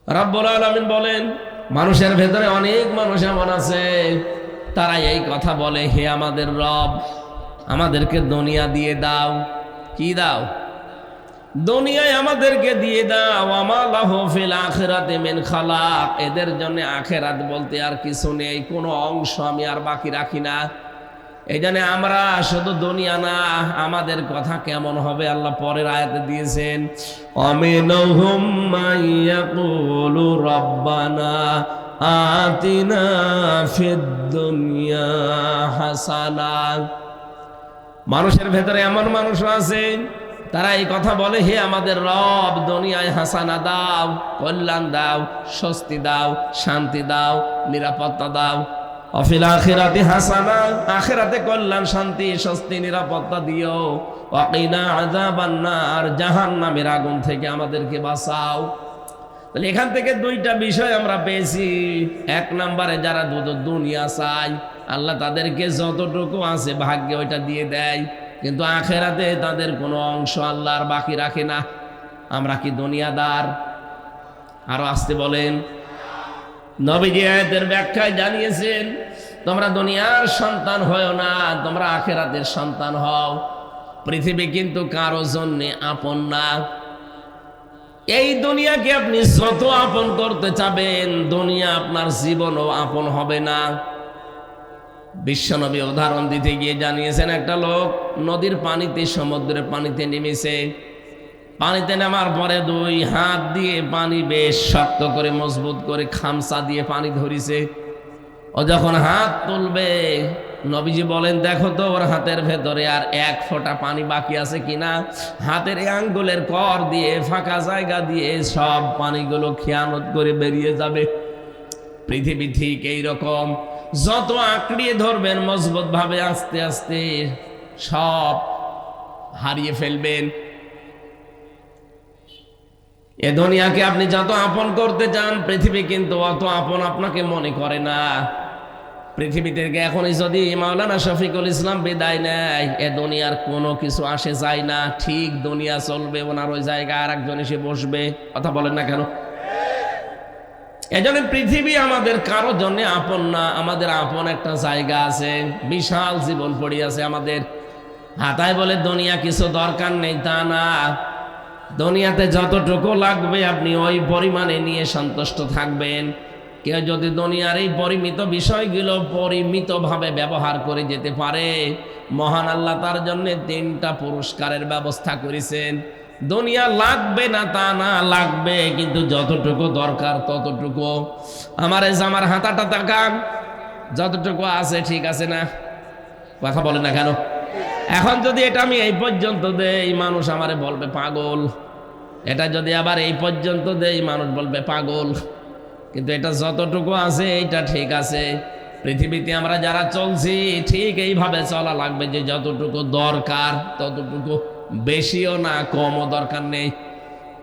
রাব্বুল আলামিন বলেন, মানুষের ভেতরে অনেক মানুষ এমন আছে, তারা এই কথা বলে, হে আমাদের রব, আমাদেরকে দুনিয়া দিয়ে দাও। কি দাও? দুনিয়ায় আমাদেরকে দিয়ে দাও। আমা লাহু ফিল আখিরাতি মিন খালাক। এদের জন্য আখিরাত বলতে আর কিছু নেই, কোনো অংশ আমি আর বাকি রাখি না। এই জন্য আমরা শুধু দুনিয়া না, আমাদের কথা কেমন হবে আল্লাহ পরের আয়াতে দিয়েছেন, আমিনহুম মাইয়াকুলু রাব্বানা আতিনা ফিদ দুনিয়া হাসানা। মানুষের ভেতরে এমন মানুষ আছে, তারা এই কথা বলে, হে আমাদের রব, দুনিয়ায় হাসানা দাও, কল্যাণ দাও, স্বস্তি দাও, শান্তি দাও, নিরাপত্তা দাও। অফিল আখিরাতি হাসানা, আখিরাতে কল্যাণ, শান্তি, স্বস্তি, নিরাপত্তা দিও। ওয়াকিনা আযাবান নার, জাহান্নামের আগুন থেকে আমাদেরকে বাঁচাও। তাহলে এখান থেকে দুইটা বিষয় আমরা পেয়েছি। এক নম্বরে যারা দুনিয়া চায়, আল্লাহ তাদেরকে যতটুকু আছে ভাগ্যে ওইটা দিয়ে দেয়, কিন্তু আখিরাতে তাদের কোনো অংশ আল্লাহ আর বাকি রাখে না। আমরা কি দুনিয়াদার? আরো আসতে বলেন। নবীজি আয়াতের ব্যাখ্যায় জানিয়েছেন, তোমরা দুনিয়ার সন্তান হও না, তোমরা আখিরাতের সন্তান হও। পৃথিবী কিন্তু কারো জন্য আপন না। এই দুনিয়াকে আপনি যত আপন করতে চাবেন, দুনিয়া আপনার জীবনও আপন হবে না। বিশ্বনবী উদাহরণ দিতে গিয়ে জানিয়েছেন, একটা লোক নদীর পানিতে, সমুদ্রের পানিতে নেমেছে। পানিতে নামার পরে দুই হাত দিয়ে পানি বেশ শক্ত করে, মজবুত করে খামচা দিয়ে পানি ধরিছে। ও যখন হাত তুলবে, নবীজি বলেন, দেখো তো ওর হাতের ভেতরে আর এক ফোঁটা পানি বাকি আছে কিনা। হাতের আঙ্গুলের কর দিয়ে, ফাঁকা জায়গা দিয়ে সব পানিগুলো খেয়ানত করে বেরিয়ে যাবে। পৃথিবী ঠিক এইরকম, যত আঁকড়িয়ে ধরবেন মজবুত ভাবে, আস্তে আস্তে সব হারিয়ে ফেলবেন। এ দুনিয়াকে আপনি যত আপন করতে চান, পৃথিবী কিন্তু অত আপন আপনাকে মনে করে না। পৃথিবী থেকে এখনই যদি মাওলানা শফিকুল ইসলাম বিদায় নেয়, এ দুনিয়ার কোনো কিছু আসে যায় না। ঠিক দুনিয়া চলবে, ওনার ওই জায়গায় আর একজন এসে বসবে। কথা বলেন না কেন? এজন্য পৃথিবী আমাদের কারো জন্য আপন না। আমাদের আপন একটা জায়গা আছে, বিশাল জীবন পড়ে আছে আমাদের হাতায়। বলে দুনিয়া কিছু দরকার নেই, তা না। দুনিয়াতে যতটুকু লাগবে আপনি ওই পরিমাণে নিয়ে সন্তুষ্ট থাকবেন। কেউ যদি দুনিয়ার এই পরিমিত বিষয়গুলো পরিমিতভাবে ব্যবহার করে যেতে পারে, মহান আল্লাহ তার জন্য 3টা পুরস্কারের ব্যবস্থা করেছেন। দুনিয়া লাগবে না তা না, লাগবে, কিন্তু যতটুকু দরকার ততটুকু। আমার এই জামার হাতাটা তাকান, যতটুকু আছে ঠিক আছে না? কথা বলে না কেন? এখন যদি এটা আমি এই পর্যন্ত দেই, মানুষ আমারে বলবে পাগল। এটা যদি আবার এই পর্যন্ত দেই, মানুষ বলবে পাগল। কিন্তু এটা যতটুকু আছে এইটা ঠিক আছে। পৃথিবীতে আমরা যারা চলছি, ঠিক এইভাবে চলা লাগবে, যে যতটুকু দরকার ততটুকু, বেশিও না কমও দরকার নেই।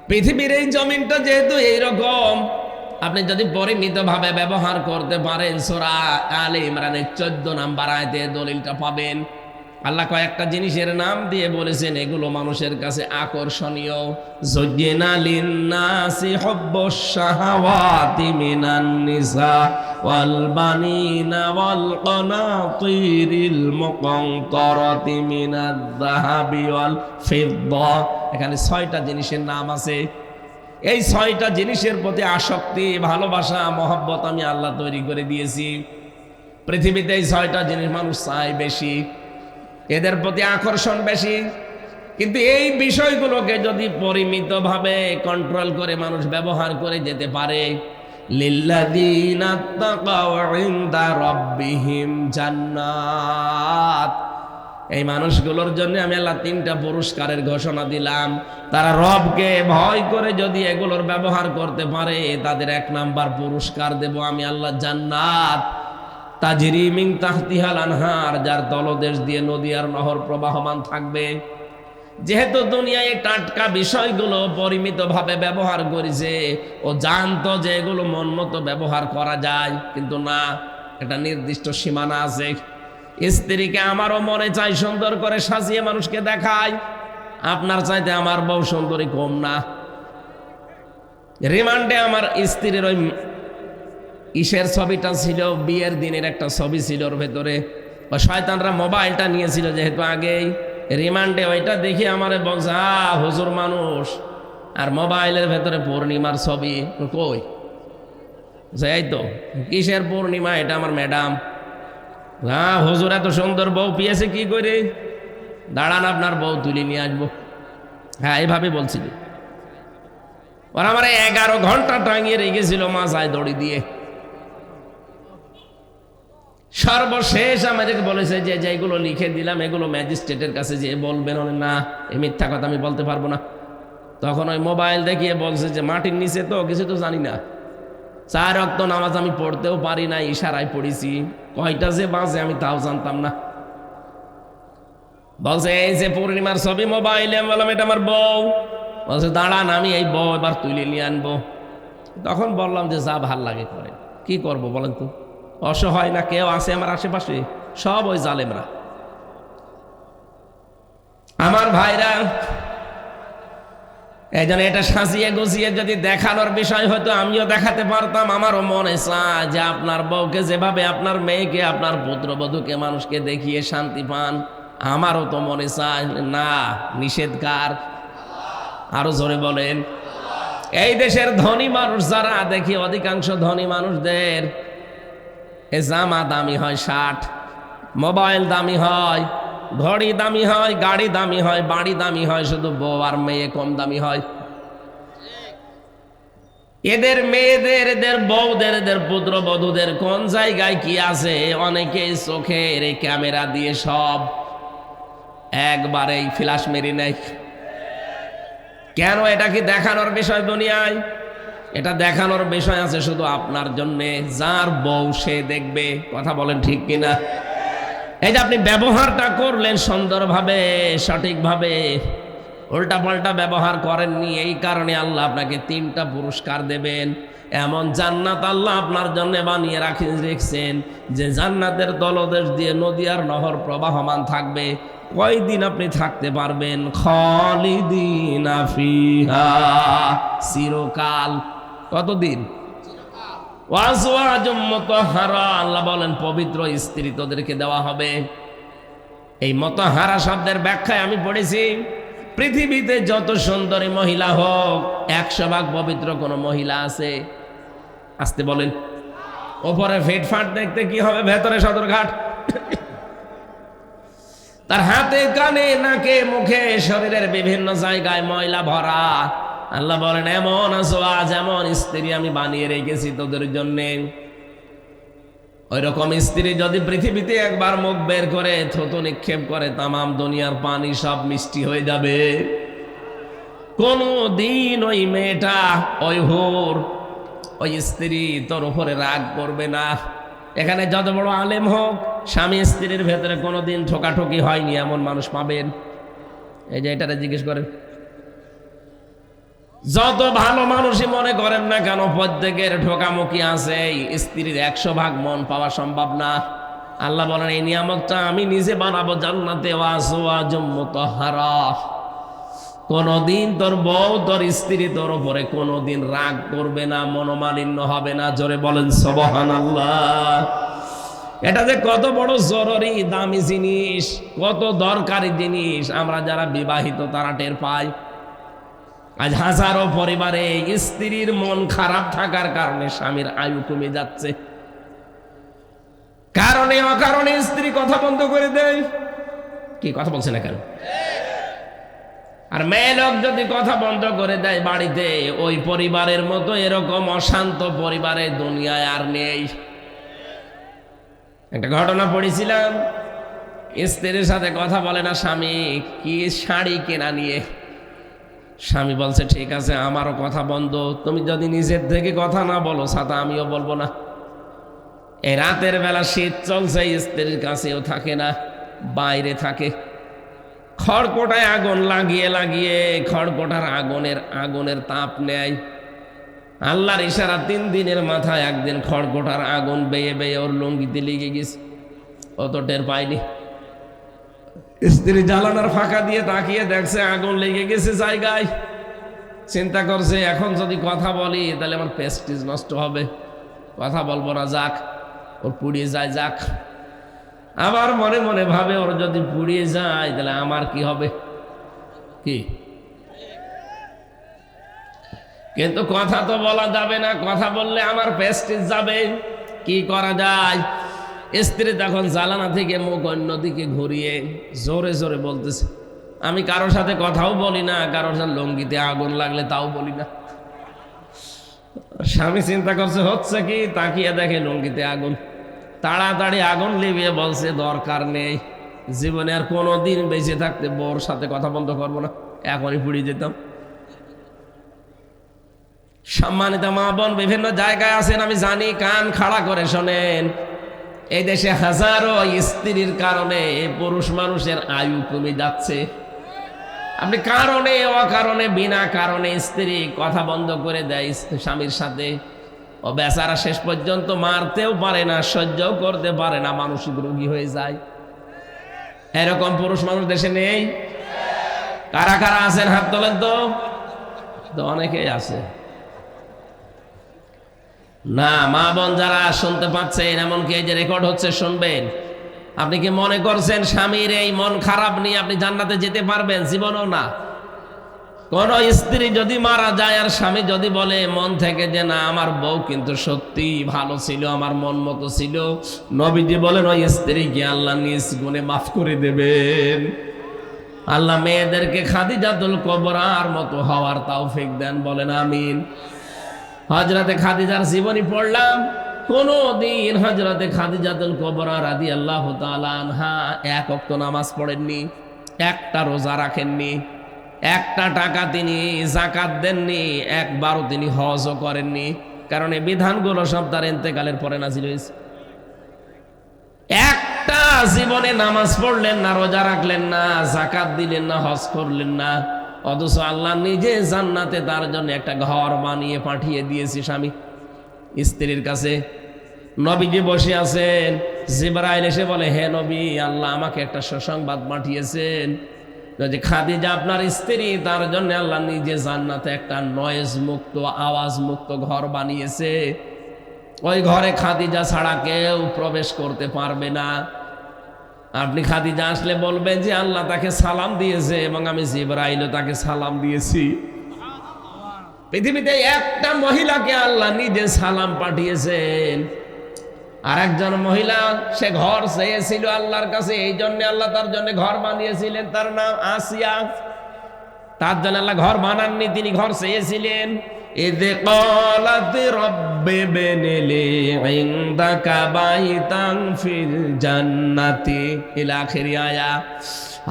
পৃথিবীর এই জমিনটা যেহেতু এইরকম, আপনি যদি পরিমিতভাবে ব্যবহার করতে পারেন, সূরা আলে ইমরানের 14 নম্বর আয়াতে দলিলটা পাবেন। আল্লাহ কয়েকটা জিনিসের নাম দিয়ে বলেছেন, এগুলো মানুষের কাছে আকর্ষণীয়। যুজ্জিনা লিন্নাসি হুব্বুশ শাহাওয়াতি মিনান নিসা ওয়াল বানিনা ওয়াল কানাতিরিল মুকানতারাতি মিনাজ যাহাবি ওয়াল ফিদ্দা। এখানে 6টা জিনিসের নাম আছে। এই 6টা জিনিসের প্রতি আসক্তি, ভালোবাসা, মহব্বত আমি আল্লাহ তৈরি করে দিয়েছি। পৃথিবীতে এই 6টা জিনিস মানুষ চায় বেশি, এদের প্রতি আকর্ষণ বেশি। কিন্তু এই বিষয়গুলোকে যদি পরিমিতভাবে কন্ট্রোল করে মানুষ ব্যবহার করে যেতে পারে, লিল্লাযীনা তাকাউ ইনদা রাব্বিহিম জান্নাত, এই মানুষগুলোর জন্য আমি আল্লাহ 3টা পুরস্কারের ঘোষণা দিলাম। তারা রবকে ভয় করে যদি এগুলোর ব্যবহার করতে পারে, তাদের 1 নাম্বার পুরস্কার দেব আমি আল্লাহ, জান্নাত। তাজরি মিন তাহতিহাল আনহার, যার তলদেশ দিয়ে নদী আর নহর প্রবাহমান থাকবে। যেহেতু দুনিয়ায় টাটকা বিষয়গুলো পরিমিতভাবে ব্যবহার করেছে, ও জানতো যে এগুলো মন মতো ব্যবহার করা যায়, কিন্তু না, একটা নির্দিষ্ট সীমানা আছে। স্ত্রীকে আমারও মনে চাই সুন্দর করে সাজিয়ে মানুষকে দেখায়, আপনার চাইতে আমার বউ সুন্দরী কম না। রিমান্ডে আমার স্ত্রীর ওই ইসের ছবিটা ছিল, বিয়ের দিনের একটা ছবি ছিল ওর ভেতরে। ওই শয়তানরা মোবাইলটা নিয়েছিল যেহেতু আগেই, রিমান্ডে ওইটা দেখে আমারে বলছে, হুজুর মানুষ আর মোবাইলের ভেতরে পূর্ণিমার ছবি কই? এই তো কিসের পূর্ণিমা? এটা আমার ম্যাডাম। হুজুর এত সুন্দর বউ পেয়েছে কি করে? দাঁড়ান আপনার বউ তুলে নিয়ে আসবো। হ্যাঁ, এইভাবে বলছিল। ওরা আমার 11 ঘন্টা টাঙিয়ে রেখেছিল মাথায় দড়ি দিয়ে। সর্বশেষ আমাদেরকে বলেছে যে যেগুলো লিখে দিলাম এগুলো ম্যাজিস্ট্রেটের কাছে যে বলবেন। না, এই মিথ্যা কথা আমি বলতে পারবো না। তখন ওই মোবাইল দেখিয়ে বলছে যে মাটির নিচে তো কিছু তো জানি না, 4 ওয়াক্ত নামাজ আমি পড়তেও পারি না, ইশারায় পড়েছি, কয়টা যে বাজে আমি তাও জানতাম না। বলছে এই যে পূর্ণিমার ছবি মোবাইলে। আমি বললাম এটা আমার বউ। বলছে দাঁড়ান আমি এই বউ এবার তুলে নিয়ে আনবো। তখন বললাম যে যা ভাল লাগে করে, কি করব বলেন তো? অসহায় না কেউ আছে আমার আশেপাশে? সব ওই জালেমরা। আমার ভাইরা, এই জন্য এটা সাজিয়ে গুছিয়ে যদি দেখানোর বিষয় হতো আমিও দেখাতে পারতাম। আমারও মনে চায় যে আপনার বউকে যেভাবে, আপনার মেয়েকে, আপনার পুত্রবধূকে মানুষকে দেখিয়ে শান্তি পান, আমারও তো মনে চায়। না, নিষেধ কার? আরো জোরে বলেন। এই দেশের ধনী মানুষ যারা, দেখি অধিকাংশ ধনী মানুষদের এ জামা দামি হয় 60, মোবাইল দামি হয়, ঘড়ি দামি হয়, গাড়ি দামি হয়, বাড়ি দামি হয়, শুধু বউ আর মেয়ে কম দামি হয়। এদের মেয়েদের, এদের বউদের, এদের পুত্রবধূদের কোন জায়গায় কি আছে? অনেকে চোখের এই ক্যামেরা দিয়ে সব একবারেই ফ্ল্যাশ মেরে নেয়। কেন? এটা কি দেখানোর বিষয় দুনিয়ায়? এটা দেখানোর বিষয় আছে শুধু আপনার জন্যে, যার বউ সে দেখবে। কথা বলেন ঠিক কিনা? এই যে আপনি ব্যবহারটা করলেন সুন্দরভাবে, সঠিকভাবে, উল্টা পাল্টা ব্যবহার করেননি, এই কারণে আল্লাহ আপনাকে 3টা পুরস্কার দেবেন। এমন জান্নাত আল্লাহ আপনার জন্য বানিয়ে রেখেছেন যে জান্নাতের তলদেশ দিয়ে নদী আর নহর প্রবাহমান থাকবে। কয়দিন আপনি থাকতে পারবেন? খালিদিনা ফিহা, চিরকাল। কতদিন? ওয়াজওয়াজুম মুতাহহারা, আল্লাহ বলেন পবিত্র স্ত্রী তোদেরকে দেওয়া হবে। এই মুতাহহারা শব্দের ব্যাখ্যায় আমি পড়েছি, পৃথিবীতে যত সুন্দরী মহিলা হোক 100 ভাগ পবিত্র কোন মহিলা আছে? আসতে বলেন। ওপরে ফিটফাট দেখতে কি হবে, ভেতরে সদরঘাট। তার হাতে, কানে, নাকে, মুখে, শরীরের বিভিন্ন জায়গায় ময়লা ভরা। আল্লাহ বলেন এমন আজওয়াজ, এমন স্ত্রী আমি বানিয়ে রেখেছি তোদের জন্যে। ওই রকম স্ত্রী যদি পৃথিবীতে একবার মুখ বের করে থুতু নিক্ষেপ করে, তামাম দুনিয়ার পানি সব মিষ্টি হয়ে যাবে। কোনো দিন ওই মেয়েটা, ওই হুর, ওই স্ত্রী তোর উপরে রাগ করবে না। এখানে যত বড় আলেম হোক, স্বামী স্ত্রীর ভেতরে কোনোদিন ঠোকাঠুকি হয়নি এমন মানুষ পাবেন? এই যে এটারে জিজ্ঞেস করেন। যত ভালো মানুষই মনে করেন না কেন, প্রত্যেকের ঠোকামুখি আছে। স্ত্রীর 100 ভাগ মন পাওয়া সম্ভব না। আল্লাহ বলেন এই নিয়ামতটা আমি নিজে বানাবো জান্নাতে, ওয়াজওয়াজুম মুতাহহারা। কোনদিন তোর বউ, তোর স্ত্রী তোর উপরে কোনদিন রাগ করবে না, মনোমালিন্য হবে না। জোরে বলেন সুবহানাল্লাহ। এটা যে কত বড় জরুরি দামি জিনিস, কত দরকারি জিনিস, আমরা যারা বিবাহিত তারা টের পাই। আজ হাজারো পরিবারে স্ত্রীর মন খারাপ থাকার কারণে স্বামীর আয়ু কমে যাচ্ছে। কারণে অকারণে স্ত্রী কথা বন্ধ করে দেয়। কি কথা বলছে না কেন? আর মেয়ে লোক যদি কথা বন্ধ করে দেয় বাড়িতে, ওই পরিবারের মতো এরকম অশান্ত পরিবারে দুনিয়ায় আর নেই। একটা ঘটনা পড়েছিলাম, স্ত্রীর সাথে কথা বলে না স্বামী, কি শাড়ি কেনা নিয়ে। স্বামী বলছে ঠিক আছে আমারও কথা বন্ধ, তুমি যদি নিজের থেকে কথা না বলো সাথে আমিও বলবো না। এই রাতের বেলা শীত চলছে, স্ত্রীর কাছেও থাকে না, বাইরে থাকে। খড়কোটায় আগুন লাগিয়ে লাগিয়ে খড়কোটার আগুনের তাপ নেয়। আল্লাহর ইশারা 3 দিনের মাথায় একদিন খড়কোটার আগুন বেয়ে বেয়ে ওর লুঙ্গিতে লেগে গেছে, ও তো টের পায়নি। স্ত্রী জানালার ফাঁকা দিয়ে তাকিয়ে দেখছে আগুন লেগে গেছে জায়গায়। চিন্তা করছে এখন যদি কথা বলি তাহলে আমার প্রেস্টিজ নষ্ট হবে, কথা বলবো না, যাক ওর পুড়িয়ে যায় যাক। আবার মনে মনে ভাবে ওর যদি পুড়িয়ে যায় তাহলে আমার কি হবে, কি? কিন্তু কথা তো বলা যাবে না, কথা বললে আমার প্রেস্টিজ যাবে। কি করা যায়? স্ত্রী তখন জানালা থেকে মুখ অন্যদিকে ঘুরিয়ে জোরে জোরে বলতেছে, আমি কারোর সাথে কথাও বলি না, কারোর সাথে লঙ্গিতে আগুন লাগলে তাও বলি না। স্বামী চিন্তা করছে হচ্ছে কি, তাকিয়ে দেখে লঙ্গিতে আগুন। তাড়াতাড়ি আগুন লিভিয়ে বলছে, দরকার নেই, জীবনে আর কোনোদিন বেঁচে থাকতে বউর সাথে কথা বন্ধ করবো না, এখনই পুড়িয়ে যেতাম। সম্মানিত মা বোন, বিভিন্ন জায়গায় আছেন আমি জানি, কান খাড়া করে শোনেন। এই দেশে হাজারো স্ত্রীর কারণে পুরুষ মানুষের আয়ু কমে যাচ্ছে। আপনি কারণে অকারণে বিনা কারণে স্ত্রী কথা বন্ধ করে দেয় স্বামীর সাথে, ও বেচারা শেষ পর্যন্ত মারতেও পারে না, সহ্যও করতে পারে না, মানসিক রোগী হয়ে যায়। এরকম পুরুষ মানুষ দেশে নেই? কারা কারা আছেন হাত তোলেন তো। অনেকেই আছে না। মা বোন যারা শুনতে পাচ্ছেন, এমনকি এই যে রেকর্ড হচ্ছে শুনবেন, আপনি কি মনে করছেন স্বামীর এই মন খারাপ নিয়ে আপনি জান্নাতে যেতে পারবেন? জীবনও না। কোন স্ত্রী যদি মারা যায় আর স্বামী যদি বলে মন থেকে যে না আমার বউ কিন্তু সত্যি ভালো ছিল, আমার মন মতো ছিল, নবীজি বলেন ওই স্ত্রীকে আল্লাহ নিজ গুণে মাফ করে দেবেন। আল্লাহ মেয়েদেরকে খাদিজাতুল কুবরার মতো হওয়ার তৌফিক দেন, বলেন আমিন। হযরতে খাদিজার জীবনী পড়লাম, কোনদিন হযরতে খাদিজাতুল কুবরা রাদিয়াল্লাহু তাআলা আনহা এক ওয়াক্ত নামাজ পড়েননি, একটা রোজা রাখেননি, একটা টাকা তিনি যাকাত দেননি, একবারও তিনি হজও করেননি। কারণ এই বিধানগুলো সব তার ইন্তেকালের পরে নাযিল হয়েছে। একটা জীবনে নামাজ পড়লেন না, রোজা রাখলেন না, যাকাত দিলেন না, হজ করলেন না, অথচ আল্লাহ নিজে জান্নাতে তার জন্য একটা ঘর বানিয়ে পাঠিয়ে দিয়েছে স্বামী স্ত্রীর কাছে। নবীজি বসে আছেন, জিবরাইল এসে বলে, হে নবী, আল্লাহ আমাকে একটা সুসংবাদ পাঠিয়েছেন যে খাদিজা আপনার স্ত্রী, তার জন্য আল্লাহ নিজে জান্নাতে একটা নয়েজ মুক্ত, আওয়াজ মুক্ত ঘর বানিয়েছে। ওই ঘরে খাদিজা ছাড়া কেউ প্রবেশ করতে পারবে না। আপনি খাদিজা আসলে বলবেন যে আল্লাহ তাকে সালাম দিয়েছে এবং আমি জিবরাইলও তাকে সালাম দিয়েছি। পৃথিবীতে একটা মহিলাকে আল্লাহ নিজে সালাম পাঠিয়েছেন। আর একজন মহিলা, সে ঘর চেয়েছিল আল্লাহর কাছে, এই জন্য আল্লাহ তার জন্য ঘর বানিয়েছিলেন, তার নাম আসিয়া। তার জন্য আল্লাহ ঘর বানাননি, তিনি ঘর চেয়েছিলেন। ইযে ক্বালাত রাব্বি ইবনিলি ইনদাকা বাইতান ফিল জান্নাতি ইলা আখিরি আয়া।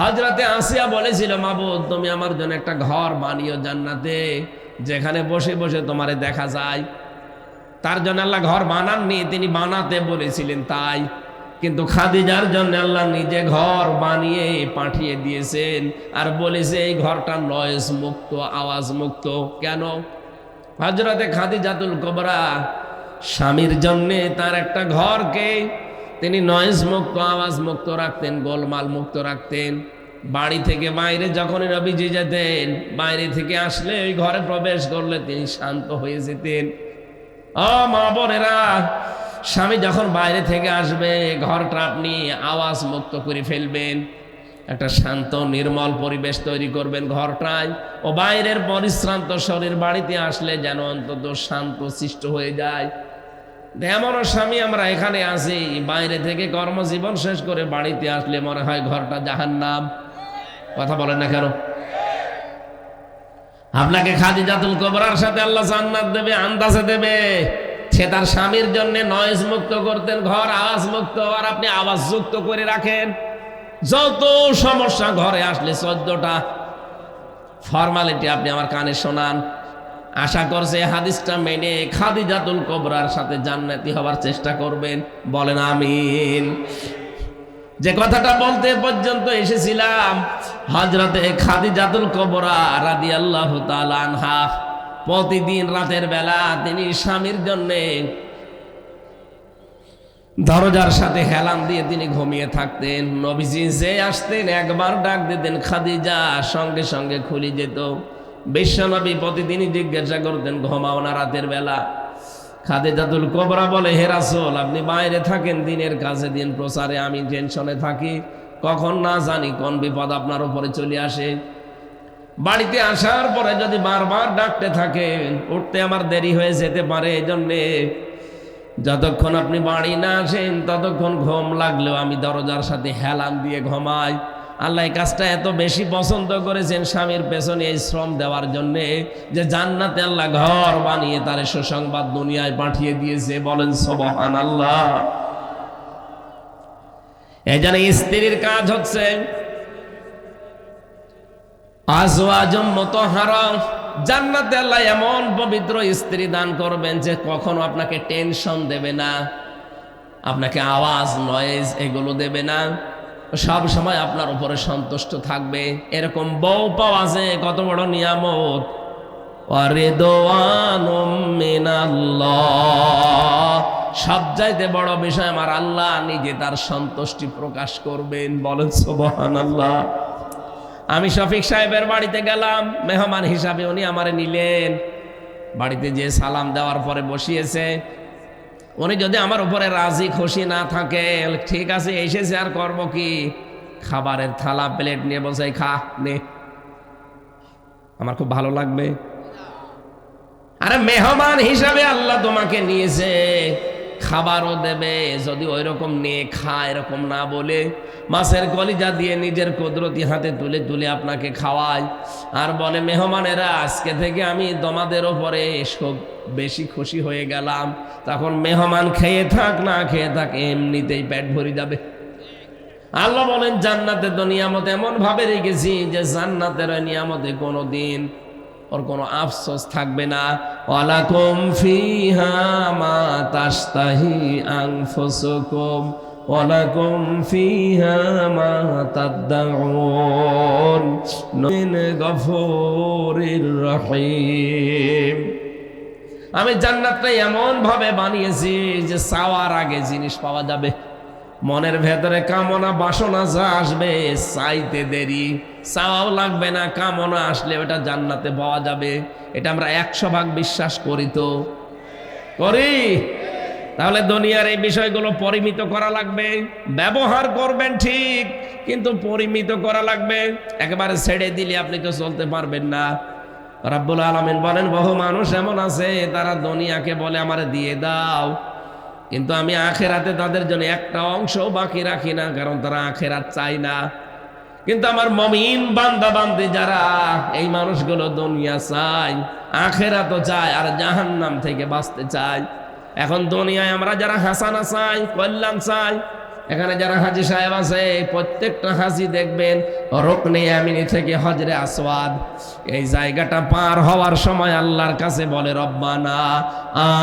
হযরতে আসিয়া বলেছিল, মাবুদ তুমি আমার জন্য একটা ঘর বানিও জান্নাতে, যেখানে বসে বসে তোমারে দেখা যায়। তার জন্য আল্লাহ ঘর বানাননি, তিনি বানাতে বলেছিলেন তাই। কিন্তু খাদিজার জন্য আল্লাহ নিজে ঘর বানিয়ে পাঠিয়ে দিয়েছেন, আর বলেছে এই ঘরটা নয়েজ মুক্ত, আওয়াজ মুক্ত। কেন? হযরতে খাদিজাতুল কুবরা স্বামীর জন্যে তার একটা ঘরকে তিনি নয়েজ মুক্ত, আওয়াজ মুক্ত রাখতেন, গোলমাল মুক্ত রাখতেন। বাড়ি থেকে বাইরে যখনই নবীজি যেতেন, বাইরে থেকে আসলে ওই ঘরে প্রবেশ করলে তিনি শান্ত হয়ে যেতেন। ও মা বোনেরা, স্বামী যখন বাইরে থেকে আসবে, ঘরটা আপনি আওয়াজ মুক্ত করে ফেলবেন, একটা শান্ত নির্মল পরিবেশ তৈরি করবেন ঘরটায়। ও বাইরের পরিশ্রান্ত শরীর বাড়িতে আসলে যেন অন্তত শান্ত সৃষ্ট হয়ে যায়। এমনও স্বামী আমরা এখানে আছি, বাইরে থেকে কর্মজীবন শেষ করে বাড়িতে আসলে মনে হয় ঘরটা জাহান্নাম। কথা বলেন না কেন? আপনাকে খাদিজাতুল কুবরার সাথে আল্লাহ জান্নাত দেবে, আন্দাজে দেবে। সে তার স্বামীর জন্য নয়েজ মুক্ত করতেন, ঘর আওয়াজ মুক্ত, আর আপনি আওয়াজ যুক্ত করে রাখেন। যত সমস্যা ঘরে আসলে 14টা ফর্মালিটি আপনি আমার কানে শোনান। আশা করছে হাদিসটা মেনে খাদিজাতুল কুবরার সাথে জান্নাতি হওয়ার চেষ্টা করবেন, বলেন আমিন। যে কথাটা বলতে পর্যন্ত এসেছিলাম, হযরতে খাদিজাতুল কুবরা রাদিয়াল্লাহু তাআলা আনহা প্রতিদিন রাতের বেলা তিনি স্বামীর জন্যে দরজার সাথে হেলান দিয়ে তিনি ঘুমিয়ে থাকতেন। নবীজি যে আসতেন একবার ডাক দিতেন খাদিজা, সঙ্গে সঙ্গে খুলে যেত। বিশ্বনবী প্রতিদিনই জিজ্ঞাসা করতেন ঘুমাও না রাতের বেলা? খাদিজাতুল কুবরা বলে, হে রাসূল, আপনি বাইরে থাকেন দিনের কাজে, দিন প্রচারে, আমি টেনশনে থাকি, কখন না জানি কোন বিপদ আপনার উপরে চলে আসে। বাড়িতে আসার পরে যদি বারবার ডাকতে থাকেন, উঠতে আমার দেরি হয়ে যেতে পারে, এই জন্যে যতক্ষণ আপনি বাড়ি না আসেন ততক্ষণ ঘুম লাগলেও আমি দরজার সাথে হেলান দিয়ে ঘুমাই। আল্লাহ এই কাজটা এত বেশি পছন্দ করেছেন স্বামীর পেছনে এই শ্রম দেওয়ার জন্যে, যে জান্নাতে আল্লাহ ঘর বানিয়ে তার সুসংবাদ দুনিয়ায় পাঠিয়ে দিয়েছে। বলেন সুবহানাল্লাহ। এই জন্য স্ত্রীর কাজ হচ্ছে আজওয়াজুম মুতাহহারা, জান্নাতে আল্লাহ এমন পবিত্র স্ত্রী দান করবেন যে কখনো আপনাকে টেনশন দেবে না, আপনাকে আওয়াজ নয়েজ এগুলো দেবে না, সব সময় আপনার উপরে সন্তুষ্ট থাকবে। এরকম বউ পাওয়া যায় কত বড় নিয়ামত। ওয়ারিদওয়ানুম মিনাল্লাহ, সবচাইতে বড় বিষয় আমার আল্লাহ নিজে তার সন্তুষ্টি প্রকাশ করবেন। বলেন সুবহানাল্লাহ। আমি শফিক সাহেবের বাড়িতে গেলাম মেহমান হিসাবে, উনি আমারে নিলেন। বাড়িতে যে সালাম দেওয়ার পরে বসিয়েছে, উনি যদি আমার উপরে রাজি খুশি না থাকে, ঠিক আছে এসেছে আর করব কি, খাবারের থালা প্লেট নিয়ে বসে খা নে, আমার খুব ভালো লাগবে। আরে মেহমান হিসাবে আল্লাহ তোমাকে নিয়েছে, খাবারও দেবে, যদি ওই রকম নিয়ে খা এরকম না বলে মাছের কলিজা দিয়ে নিজের কুদরতি হাতে তুলে তুলে আপনাকে খাওয়ায়, আর বলে মেহমানেরা আজকে থেকে আমি তোমাদের ওপরে খুব বেশি খুশি হয়ে গেলাম, তখন মেহমান খেয়ে থাক না খেয়ে থাক এমনিতেই পেট ভরে যাবে। আল্লাহ বলেন জান্নাতে তো নিয়ামত এমন ভাবে রেখেছি যে জান্নাতের ওই নিয়ামতে কোনোদিন ওর কোনো আফসোস থাকবে না। ওয়ালাকুম ফিহা মা তাশতাহি আনফুসুকুম ওয়ালাকুম ফিহা মা তাদউন মিন গফুরির রহিম। আমি জান্নাতটা এমন ভাবে বানিয়েছি যে চাওয়ার আগে জিনিস পাওয়া যাবে। মনের ভেতরে কামনা বাসনা যা আসবে চাইতে দেরি, চাওয়াও লাগবে না, কামনা আসলে ওটা জান্নাতে পাওয়া যাবে। এটা আমরা 100% বিশ্বাস করি। তো করি? তাহলে দুনিয়ার এই বিষয়গুলো পরিমিত করা লাগবে। ব্যবহার করবেন ঠিক, কিন্তু পরিমিত করা লাগবে। একেবারে ছেড়ে দিলে আপনি তো চলতে পারবেন না। রাব্বুল আলামিন বলেন, বহু মানুষ এমন আছে তারা দুনিয়াকে বলে আমারে দিয়ে দাও, কিন্তু আমি আখেরাতে তাদের জন্য একটা অংশ বাকি রাখি না, কারণ তারা আখেরাত চাই না। কিন্তু আমার মুমিন বান্দা বান্দি যারা, এই মানুষগুলো দুনিয়া চায়, আখেরাতও চায়, আর জাহান্নাম থেকে বাঁচতে চায়। এখন দুনিয়ায় আমরা যারা হাসানা চাই, কল্যাণ চাই, এখানে যারা হাজী সাহেব আছে প্রত্যেকটা হাজী দেখবেন রুকনে ইয়ামিনী থেকে হজরে আসওয়াদ, এই জায়গাটা পার হওয়ার সময় আল্লাহর কাছে বলে, রব্বানা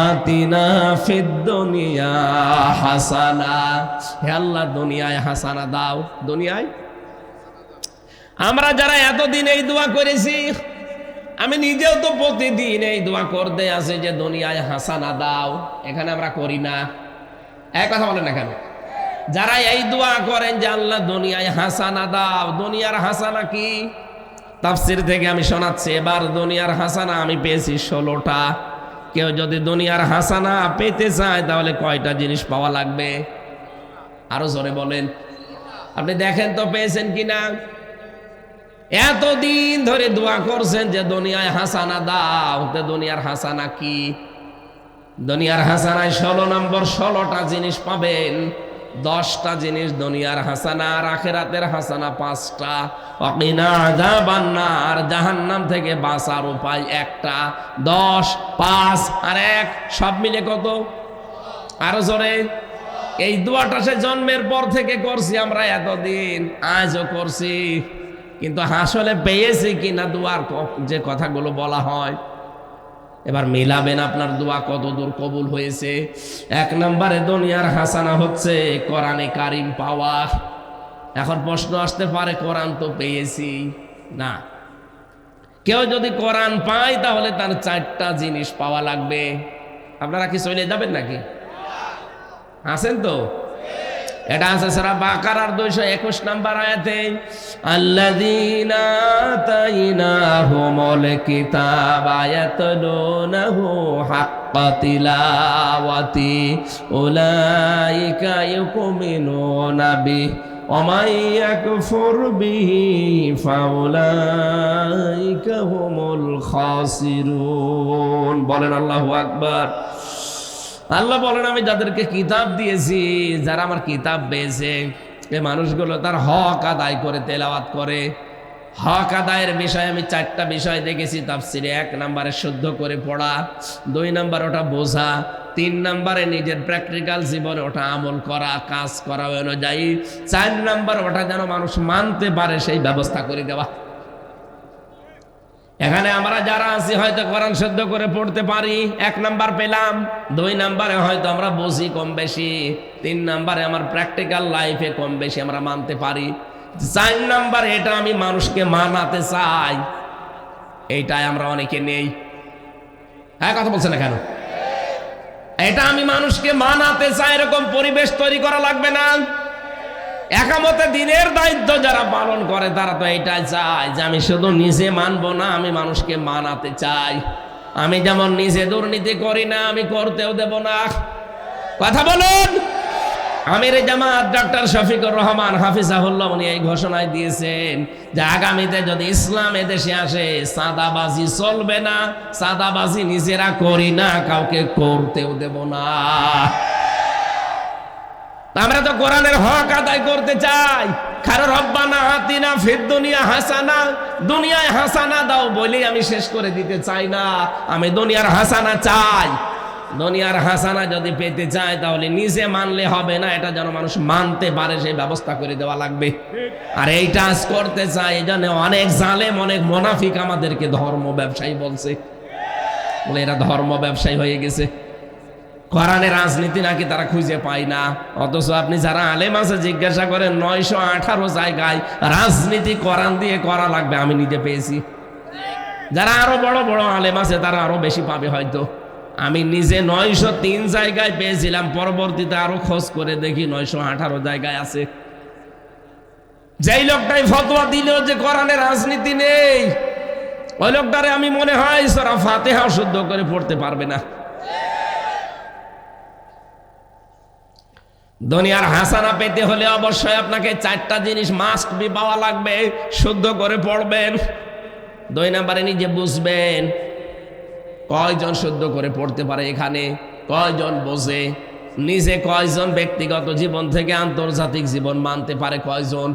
আতিনা ফিদ দুনিয়া হাসানা, হে আল্লাহ দুনিয়ায় হাসানা দাও। দুনিয়ায় আমরা যারা এতদিন এই দোয়া করেছি, আমি নিজেও তো প্রতিদিন এই দোয়া করতে আছি যে দুনিয়ায় হাসানা দাও, এখানে আমরা করি না। এক কথা বলেন না কেন? যারা এই দোয়া করেন যে আল্লাহ দুনিয়ায় হাসানা দাও, দুনিয়ার হাসানা কি? তাফসীর থেকে আমি শোনাচ্ছি এবার। দুনিয়ার হাসানা আমি পেয়েছি 16টা। কেউ যদি দুনিয়ার হাসানা পেতে চায় তাহলে কয়টা জিনিস পাওয়া লাগবে? আরো জোরে বলেন। আপনি দেখেন তো পেয়েছেন কিনা। এতদিন ধরে দোয়া করছেন যে দুনিয়ায় হাসানা দাও, তো দুনিয়ার হাসানা কি? দুনিয়ার হাসানায় 16 নম্বর 16টা জিনিস পাবেন। 10টা জিনিস দুনিয়ার হাসানা, আর আখিরাতের হাসানা 5টা। ওয়াকিনা আযাবান নার, জাহান্নাম থেকে বাঁচার উপায় 1টা। 10, 5 আর 1 সব মিলে কত? আরো জোরে। এই দোয়াটা সে জন্মের পর থেকে করছি আমরা এতদিন, আজও করছি, কিন্তু আসলে পেয়েছি কিনা দোয়ার যে কথাগুলো বলা হয়। এবার মিলাবেন আপনার দোয়া কত দূর কবুল হয়েছে। 1 নম্বরে দুনিয়ার হাসানা হচ্ছে কোরআনে কারিম পাওয়া। এখন প্রশ্ন আসতে পারে, কোরআন তো পেয়েছি না। কেউ যদি কোরআন পায় তাহলে তার 4টা জিনিস পাওয়া লাগবে। আপনারা কি চলে যাবেন নাকি? আছেন তো? এটা আছে সূরা বাকারার 221 নম্বর আয়াতে, আল্লাযীনা আতাইনাহুমুল কিতাবা ইয়াতলুনাহু হাক্কা তিলাওয়াতি উলাইকা ইউমিনুনা বিহি ওয়া মান ইয়াকফুর বিহি ফাউলাইকা হুমুল খাসিরুন। বলেন আল্লাহু আকবার। আল্লাহ বলেন, আমি যাদেরকে কিতাব দিয়েছি, যারা আমার কিতাব পেয়েছে, এই মানুষগুলো তার হক আদায় করে তেলাওয়াত করে। হক আদায়ের বিষয়ে আমি 4টা বিষয় দেখেছি তাফসিরে। 1 নম্বরে শুদ্ধ করে পড়া, 2 নম্বর ওটা বোঝা, 3 নম্বরে নিজের প্র্যাকটিক্যাল জীবনে ওটা আমল করা, কাজ করা অনুযায়ী, 4 নম্বর ওটা যেন মানুষ মানতে পারে সেই ব্যবস্থা করে দেওয়া। এখানে আমরা যারা আছি হয়তো কোরআন শুদ্ধ করে পড়তে পারি, 1 নাম্বার পেলাম। 2 নাম্বারে হয়তো আমরা বুঝি কম বেশি, 3 নাম্বারে আমার প্র্যাকটিক্যাল লাইফে কম বেশি আমরা মানতে পারি, 4 নাম্বার এটা আমি মানুষকে মানাতে চাই, এইটাই আমরা অনেকে নেই। হ্যাঁ, কথা বলছেন না কেন? এটা আমি মানুষকে মানাতে চাই, এরকম পরিবেশ তৈরি করা লাগবে না? একামতে দিনের দায়িত্ব যারা পালন করে তারা তো এটাই চায় যে আমি শুধু নিজে মানবো না, আমি মানুষকে মানাতে চাই। আমি যেমন নিজে দুর্নীতি করি না, আমি করতেও দেব না। কথা বলুন। আমির জামাত ডক্টর শফিকুর রহমান হাফিজাহুল্লাহ উনি এই ঘোষণায় দিয়েছেন যে আগামীতে যদি ইসলাম এদেশে আসে, সাদাবাজি চলবে না। সাদাবাজি নিজেরা করি না, কাউকে করতেও দেব না। আমরা তো কোরআনের হক আদায় করতে চাই। কারো রব্বানা আতিনা ফিদ দুনিয়া হাসানা, দুনিয়ায় হাসানা দাও বলেই আমি শেষ করে দিতে চাই না। আমি দুনিয়ার হাসানা চাই। দুনিয়ার হাসানা যদি পেতে চায় তাহলে নিজে মানলে হবে না, এটা যেন মানুষ মানতে পারে সেই ব্যবস্থা করে দেওয়া লাগবে। আর এইটা আজ করতে চাই, এই জন্য অনেক জালেম, অনেক মুনাফিক আমাদেরকে ধর্ম ব্যবসায়ী বলছে, বলে এরা ধর্ম ব্যবসায়ী হয়ে গেছে। কোরআনের রাজনীতি নাকি তারা খুঁজে পায় না, অথচ আপনি যারা আলেম আছে জিজ্ঞাসা করেন 918 জায়গায় রাজনীতি কোরআন দিয়ে করা লাগবে, আমি নিজে পেয়েছি। যারা আরো বড় বড় আলেম আছে তারা আরো বেশি পাবে হয়তো। আমি নিজে 903 জায়গায় পেয়েছিলাম, পরবর্তীতে আরো খোঁজ করে দেখি 918 জায়গায় আছে। যেই লোকটাই ফতোয়া দিল যে কোরআনের রাজনীতি নেই, ওই লোকটারে আমি মনে হয় সূরা ফাতিহা শুদ্ধ করে পড়তে পারবে না। দুনিয়ার হাসানা পেতে হলে অবশ্যই আপনাকে 4টা জিনিস মাস্ট বি পাওয়া লাগবে। শুদ্ধ করে পড়বেন, 2 নম্বরে নিজে বুঝবেন কয়জন শুদ্ধ করে পড়তে পারে, এখানে কয়জন বোঝে, নিজে কয়জন ব্যক্তিগত জীবন থেকে আন্তর্জাতিক জীবন মানতে পারে কয়জন।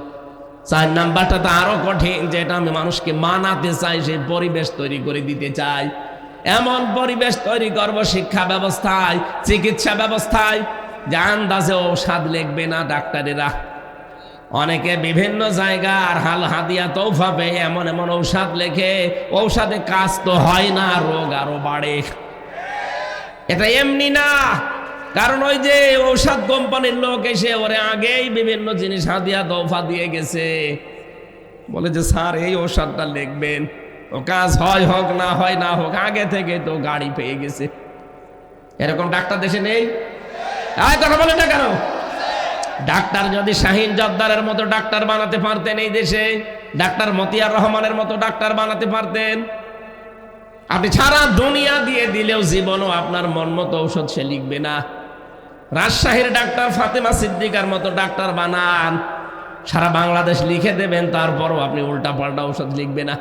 4 নাম্বারটা তো আরো কঠিন, যেটা আমি মানুষকে মানাতে চাই, সেই পরিবেশ তৈরি করে দিতে চাই। এমন পরিবেশ তৈরি করব শিক্ষা ব্যবস্থায়, চিকিৎসা ব্যবস্থায়, যে আন্দাজে ঔষধ লিখবে না ডাক্তারেরা। অনেকে বিভিন্ন জায়গার হাল হাদিয়া তৌফা পেয়ে এমন এমন ঔষধ লেখে, ঔষধে কাজ তো হয় না, রোগ আরো বাড়ে। এটা এমনি না, কারণ ওই যে ঔষধ কোম্পানির লোক এসে ওরে আগেই বিভিন্ন জিনিস হাদিয়া তৌফা দিয়ে গেছে, বলে যে স্যার এই ঔষধটা লিখবেন, ও কাজ হয় হোক না হয় না হোক, আগে থেকে তো গাড়ি পেয়ে গেছে। এরকম ডাক্তার দেশে নেই? কথা বলেন না কেন? ডাক্তার যদি শাহিন জর্দারের মতো ডাক্তার বানাতে পারতেন এই দেশে, ডাক্তার মতিয়ার রহমানের মতো ডাক্তার বানাতে পারতেন, আপনি সারা দুনিয়া দিয়ে দিলেও জীবনও আপনার মন মতো ঔষধ সে লিখবে না। রাজশাহীর ডাক্তার ফাতেমা সিদ্দিকার মতো ডাক্তার বানান, সারা বাংলাদেশ লিখে দেবেন, তারপরও আপনি উল্টা পাল্টা ঔষধ লিখবে না।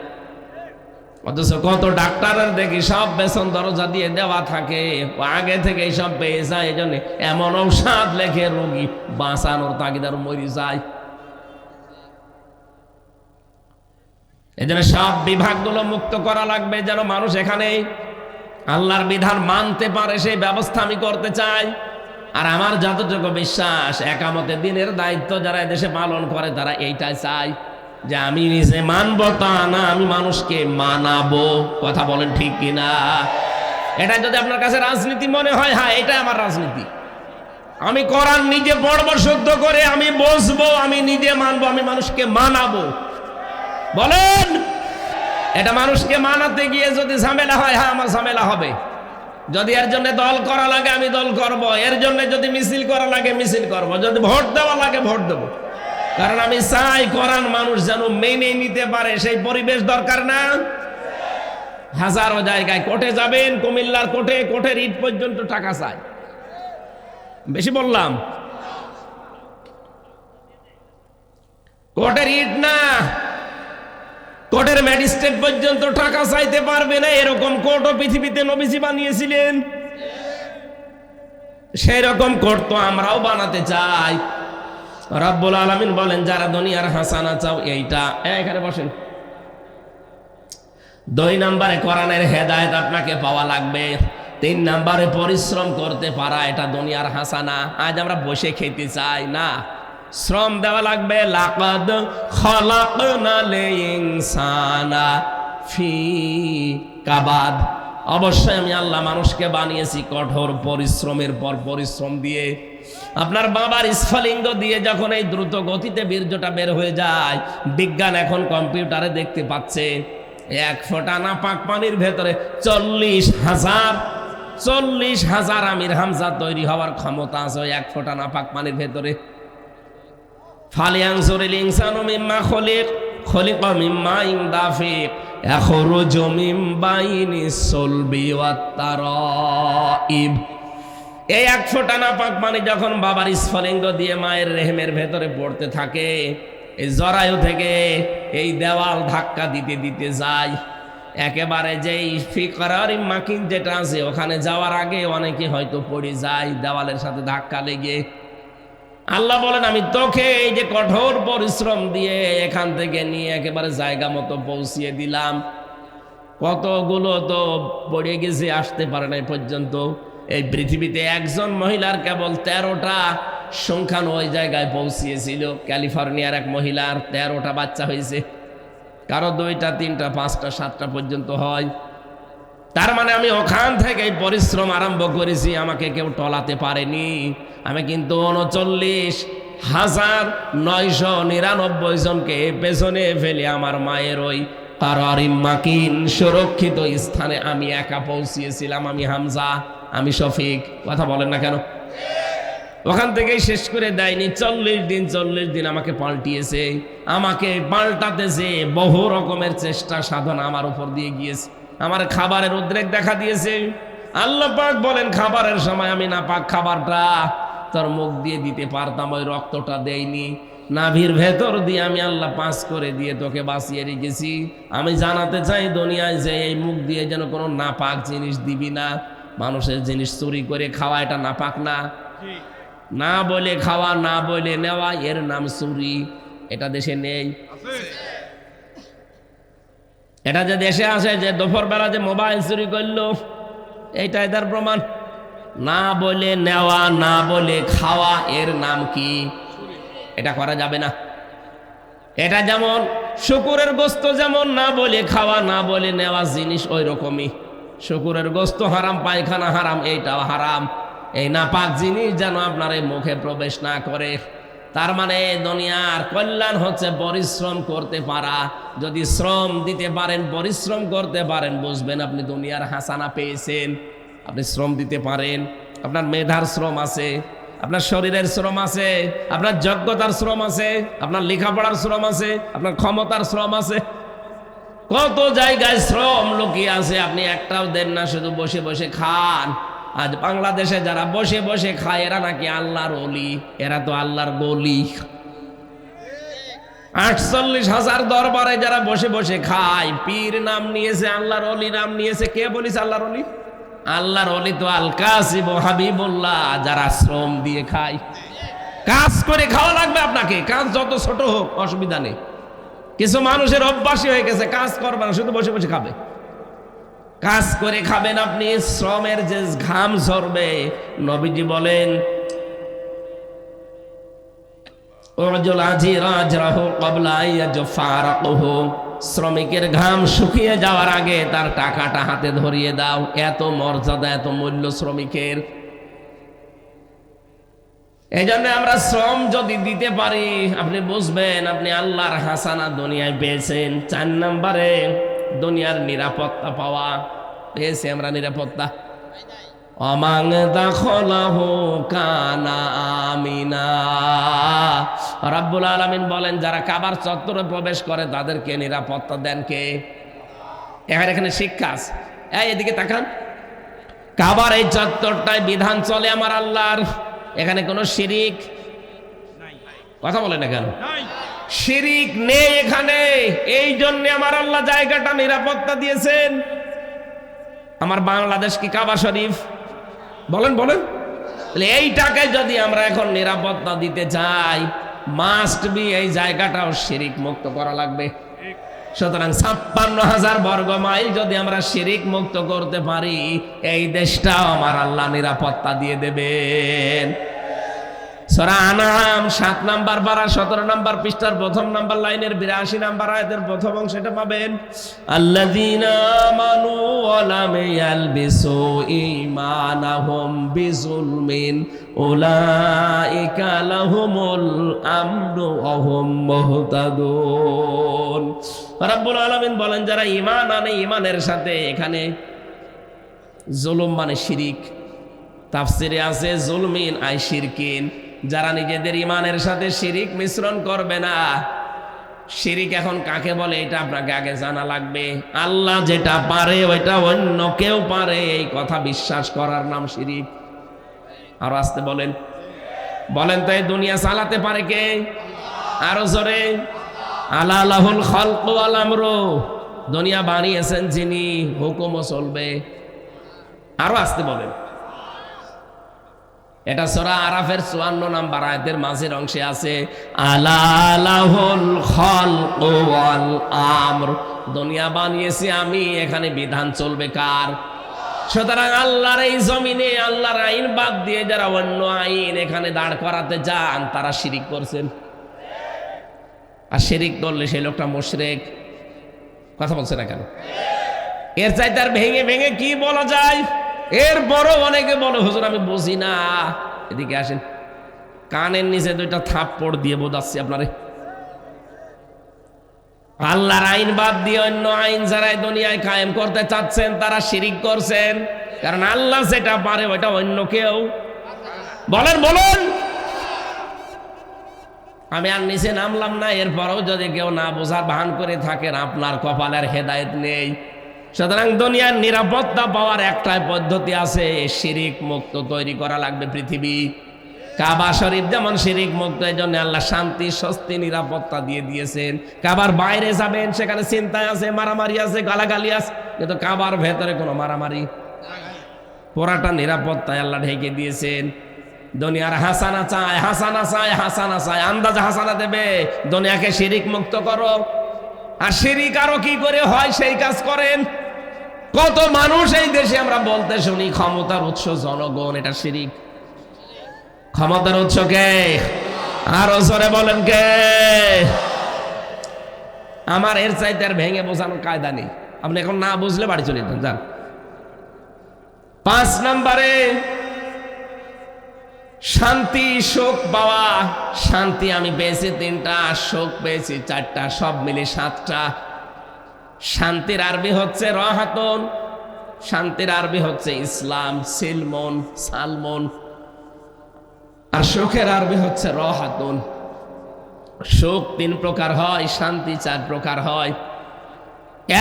অথচ কত ডাক্তারের দেখি সব বেতন দরজা দিয়ে দেওয়া থাকে, আগে থেকে সব পেয়ে যায়, এই জন্য এমন ঔষধ লেখে রোগী বাঁচানোর তাগিদার মরে যায়। এই জন্য সব বিভাগগুলো মুক্ত করা লাগবে, যেন মানুষ এখানে আল্লাহর বিধান মানতে পারে, সেই ব্যবস্থা আমি করতে চাই। আর আমার যতটুকু বিশ্বাস, একামতে দিনের দায়িত্ব যারা এদেশে পালন করে তারা এইটাই চায় যে আমি নিজে মানবো তা না, আমি মানুষকে মানাবো। কথা বলেন ঠিক কিনা? এটা যদি আপনার কাছে রাজনীতি মনে হয়, হ্যাঁ এটা আমার রাজনীতি। আমি কোরআন নিজে পড়বো শুদ্ধ করে, আমি বসবো, আমি নিজে মানবো, আমি মানুষকে মানাবো। বলেন, এটা মানুষকে মানাতে গিয়ে যদি ঝামেলা হয়, হ্যাঁ আমার ঝামেলা হবে। যদি এর জন্য দল করা লাগে আমি দল করব, এর জন্য যদি মিছিল করা লাগে মিছিল করব, যদি ভোট দেওয়া লাগে ভোট দেব। কারণ আমি চাই কোরআন মানুষ যেন মেনে নিতে পারে, সেই পরিবেশ দরকার না? হাজারো জায়গায় কোর্টে যাবেন, কুমিল্লার কোর্টে, কোর্টের ইট পর্যন্ত টাকা চাই। বেশি বললাম? কোর্টের ইট না, কোর্টের ম্যাজিস্ট্রেট পর্যন্ত টাকা চাইতে পারবে না, এরকম কোর্টও পৃথিবীতে নবীজি বানিয়েছিলেন। সেই রকম কোর্ট তো আমরাও বানাতে চাই। রব্বুল আলামিন বলেন, যারা দুনিয়ার হাসানা চাও, এইটা এখানে বসেন। 2 নম্বরে কোরআনের হেদায়েত আপনাকে পাওয়া লাগবে। 3 নম্বরে পরিশ্রম করতে পারা, এটা দুনিয়ার হাসানা। আজ আমরা বসে খেতে চাই না, শ্রম দেওয়া লাগবে। লাকাদ খলাকনাল ইনসানা ফি কাবাদ, অবশ্যই আমি আল্লাহ মানুষকে বানিয়েছি কঠোর পরিশ্রমের পর পরিশ্রম দিয়ে। আপনার বাবার স্ফলিঙ্গ দিয়ে যখন এই দ্রুত গতিতে বীর্যটা বের হয়ে যায়, বিজ্ঞান এখন কম্পিউটারে দেখতে পাচ্ছে 1 ফোঁটা নাপাক পানির ভেতরে 40,000 আমির হামজা তৈরি হওয়ার ক্ষমতা আছে 1 ফোঁটা নাপাক পানির ভেতরে। ফালিয়ানজুরিল ইনসানু মিম্মা খলিকা মিম্মা ইন দাফিক ইয়াখরুজু মিন বাইনিস সুলবি ওয়াত তারাইব। এই 1 ফোঁটা নাপাক পানি যখন বাবার স্ফলিঙ্গ দিয়ে মায়ের রেহেমের ভেতরে পড়তে থাকে, এই জরায়ু থেকে এই দেওয়াল ধাক্কা দিতে দিতে যায় একেবারে যেই ফিকরারি মাকিন যেটা আছে, ওখানে যাওয়ার আগে অনেকে হয়তো পড়ে যায় দেওয়ালের সাথে ধাক্কা লেগে। আল্লাহ বলেন, আমি তোকে এই যে কঠোর পরিশ্রম দিয়ে এখান থেকে নিয়ে একেবারে জায়গা মতো পৌঁছিয়ে দিলাম। কতগুলো তো পড়ে গেছে, আসতে পারে না পর্যন্ত। এই পৃথিবীতে একজন মহিলার কেবল 13টা সংখ্যান ওই জায়গায় পৌঁছিয়েছিল। ক্যালিফোর্নিয়ার এক মহিলার 13টা বাচ্চা হয়েছে, কারো 2টা 3টা 5টা 7টা পর্যন্ত হয়। তার মানে আমি ওখান থেকে পরিশ্রম আরম্ভ করেছি, আমাকে কেউ টলাতে পারেনি। আমি কিন্তু 39,999 জনকে পেছনে ফেলে আমার মায়ের ওই কারারিম মাকিন সুরক্ষিত স্থানে আমি একা পৌঁছিয়েছিলাম। আমি হামজা, আমি শফিক। কথা বলেন না কেন? ওখান থেকেই শেষ করে দেয়নি। 40 দিন আমাকে পাল্টিয়েছে। আমাকে পাল্টাতেছে বহু রকমের চেষ্টা সাধনা আমার উপর দিয়ে গিয়েছে। আমার খাবারের উদ্রেক দেখা দিয়েছে। আল্লাহ পাক বলেন, খাবারের সময় আমি না পাক খাবারটা তোর মুখ দিয়ে দিতে পারতাম, ওই রক্তটা দেইনি। নাভির ভেতর দিয়ে আমি আল্লাহ পাস করে দিয়ে তোকে বাঁচিয়ে রেখেছি। আমি জানাতে চাই দুনিয়ায় যে এই মুখ দিয়ে যেন কোনো নাপাক জিনিস দিবি না। মানুষের জিনিস চুরি করে খাওয়া এটা নাপাক না? না বলে খাওয়া, না বলে নেওয়া, এর নাম চুরি। এটা দেশে নেই। এটা যে দেশে আসে, যে দুপুর বেলা যে মোবাইল চুরি করলো, এইটাই তার প্রমাণ। না বলে নেওয়া, না বলে খাওয়া, এর নাম কি? এটা করা যাবে না। এটা যেমন শুকুরের গোস্ত, যেমন না বলে খাওয়া, না বলে নেওয়া জিনিস ওই রকমই। শুকুরের গোস্ত হারাম, পায়খানা হারাম, এইটাও হারাম। এই নাপাক জিনিস যেন আপনার এই মুখে প্রবেশ না করে। তার মানে দুনিয়ার কল্যাণ হচ্ছে পরিশ্রম করতে পারা। যদি শ্রম দিতে পারেন, পরিশ্রম করতে পারেন, বুঝবেন আপনি দুনিয়ার হাসানা পেয়েছেন। আপনি শ্রম দিতে পারেন, আপনার মেধার শ্রম আছে, আপনার শরীরের শ্রম আছে, আপনার যোগ্যতার শ্রম আছে, আপনার লেখাপড়ার শ্রম আছে, আপনার ক্ষমতার শ্রম আছে। কত জায়গায় শ্রম লুকিয়ে আছে, আপনি একটাও দেন না, শুধু বসে বসে খান। আজ বাংলাদেশে যারা বসে বসে খায়, এরা নাকি আল্লাহর ওলি, এরা তো আল্লাহর গলি। 48,000 দরবারে যারা বসে বসে খায়, পীর নাম নিয়েছে, আল্লাহর ওলি নাম নিয়েছে। কে বলিস আল্লাহর ওলি? আল্লাহর ওলি তো আল কাসিম ও হাবিবুল্লাহ, যারা শ্রম দিয়ে খায়। কাজ করে খাওয়া লাগবে আপনাকে, কাজ যত ছোট হোক অসুবিধা নেই। কিছু মানুষের অভ্যাসই হয়ে গেছে, কাজ করবে না, শুধু বসে বসে খাবে। কাজ করে খাবেন আপনি, শ্রমের যে ঘাম ঝরবে। নবীজি বলেন, শ্রমিকের ঘাম শুকিয়ে যাওয়ার আগে তার টাকাটা হাতে ধরিয়ে দাও। এত মর্যাদা, এত মূল্য শ্রমিকের। এই জন্য আমরা শ্রম যদি দিতে পারি, আপনি বুঝবেন আপনি আল্লাহর হাসানা দুনিয়ায় পেয়েছেন। 4 নম্বরে দুনিয়ার নিরাপত্তা পাওয়া। পেয়েছি আমরা নিরাপত্তা। অমাং দাখলাহু কানা আমিনা। রাব্বুল আলামিন বলেন যারা কাবার চত্বরে প্রবেশ করে তাদেরকে নিরাপত্তা দেন কে? এখানে শিক্ষা আছে। এদিকে তাকান, কাবার এই চত্বরটায় বিধান চলে আমার আল্লাহর, এখানে কোনো শিরিক কথা বলে না কেন? শিরিক নেই এখানে। এই জন্য আমার আল্লাহ জায়গাটা নিরাপত্তা দিয়েছেন। আমার বাংলাদেশ কি কাবা শরীফ? বলেন বলেন। এই টাকায় যদি আমরা এখন নিরাপত্তা দিতে চাই, মাস্ট বি এই জায়গাটাও শিরিক মুক্ত করা লাগবে। সুতরাং ৫৬,০০০ বর্গ মাইল যদি আমরা শিরিক মুক্ত করতে পারি, এই দেশটাও আমার আল্লাহ নিরাপত্তা দিয়ে দেবেন। সূরা আনআম ৭ নাম্বার পারা ১৭ নাম্বার পৃষ্ঠার প্রথম নাম্বার লাইনের ৮২ নাম্বার আয়াতের প্রথম অংশটা পাবেন। আল্লাযীনা আমানু ওয়া লাম ইয়ালবিসু ঈমানাহুম বিযুলমিন উলাইকা লাহুমুল আমনু ওয়া হুম মুহতাদুন। রাব্বুল আলামিন বলেন যারা ঈমান আনে, ঈমানের সাথে এখানে জুলুম মানে শিরিক, তাফসিরে আছে জুলমিন আই শিরকিন, যারা নিজেদের ইমানের সাথে শিরিক মিশ্রণ করবে না। শিরিক এখন কাকে বলে এটা আপনাকে আগে জানা লাগবে। আল্লাহ যেটা পারে ওইটা অন্য কেউ পারে, এই কথা বিশ্বাস করার নাম শিরিক। আর আসতে বলেন বলেন তো এই দুনিয়া চালাতে পারে কে? আরো জোরে, আলা লাহুল খালকু ওয়াল আমরু, দুনিয়া বানিয়েছেন যিনি, হুকুমও চলবে। আরো আসতে বলেন। এটা সূরা আরাফের ৫৪ নাম্বার আয়াতের মাঝের অংশে আছে, আলা লাহুল খালকু ওয়াল আমর, দুনিয়া বানিয়েছি আমি, এখানে বিধান চলবে কার? সুতরাং আল্লাহর এই জমিনে আল্লাহর আইন বাদ দিয়ে যারা অন্য আইন এখানে দাঁড় করাতে যান, তারা শিরিক করছেন। আর শিরিক করলে সেই লোকটা মুশরিক। কথা বলছে না কেন? এর চাইতে আর ভেঙে ভেঙে কি বলা যায়? এর বড় অনেকে বলে হুজুর আমি বুঝি না। এদিকে আসেন, কানের নিচে ২টা থাপ্পড় দিয়ে বোঝাচ্ছি আপনারে। আল্লাহর আইন বাদ দিয়ে অন্য আইন যারা দুনিয়ায় কায়েম করতে চাচ্ছেন তারা শিরিক করছেন। কারণ আল্লাহ যেটা পারে ওইটা অন্য কেউ বলেন বলেন। আমি আর নিচে নামলাম না, এরপরেও যদি কেউ না বোঝার ভান করে থাকেন, আপনার কপালের হেদায়েত নেই। সুতরাং দুনিয়ার নিরাপত্তা পাওয়ার একটাই পদ্ধতি আছে, শিরিক মুক্ত তৈরি করা লাগবে পৃথিবী। কাবা শরীফ যেমন শিরিক মুক্ত, এই জন্য আল্লাহ শান্তি স্বস্তি নিরাপত্তা দিয়ে দিয়েছেন। কাবার বাইরে যাবেন, সেখানে চিন্তায় আছে, মারামারি আছে, গালাগালি আছে, কিন্তু কাবার ভেতরে কোনো মারামারি, পুরাটা নিরাপত্তায় আল্লাহ ঢেকে দিয়েছেন। দুনিয়ার হাসানা চায়, হাসানা চায়, হাসানা চায়, আন্দাজে হাসানা দেবে। দুনিয়াকে শিরিক মুক্ত করো। আর শিরিক আরো কি করে হয় সেই কাজ করেন। কত মানুষ এই দেশে আমরা বলতে শুনি ক্ষমতার উৎস জনগণ, এটা শিরিক। ক্ষমতার উৎস কে? আরো জোরে বলেন কে? আমার এর চাইতে আর ভেঙে বোঝানোর কায়দা নেই। আপনি এখন না বুঝলে বাড়ি চলে যেতেন। যান ৫ নম্বরে শান্তি সুখ পাওয়া। শান্তি আমি পেয়েছি ৩টা, সুখ পেয়েছি ৪টা, সব মিলে 7টা। শান্তির আরবি হচ্ছে রাহাতুন, শান্তির আরবি হচ্ছে ইসলাম, সিলমন, সালমন। আর সুখের আরবি হচ্ছে রাহাতুন। সুখ ৩ প্রকার হয়, শান্তি 4 প্রকার হয়।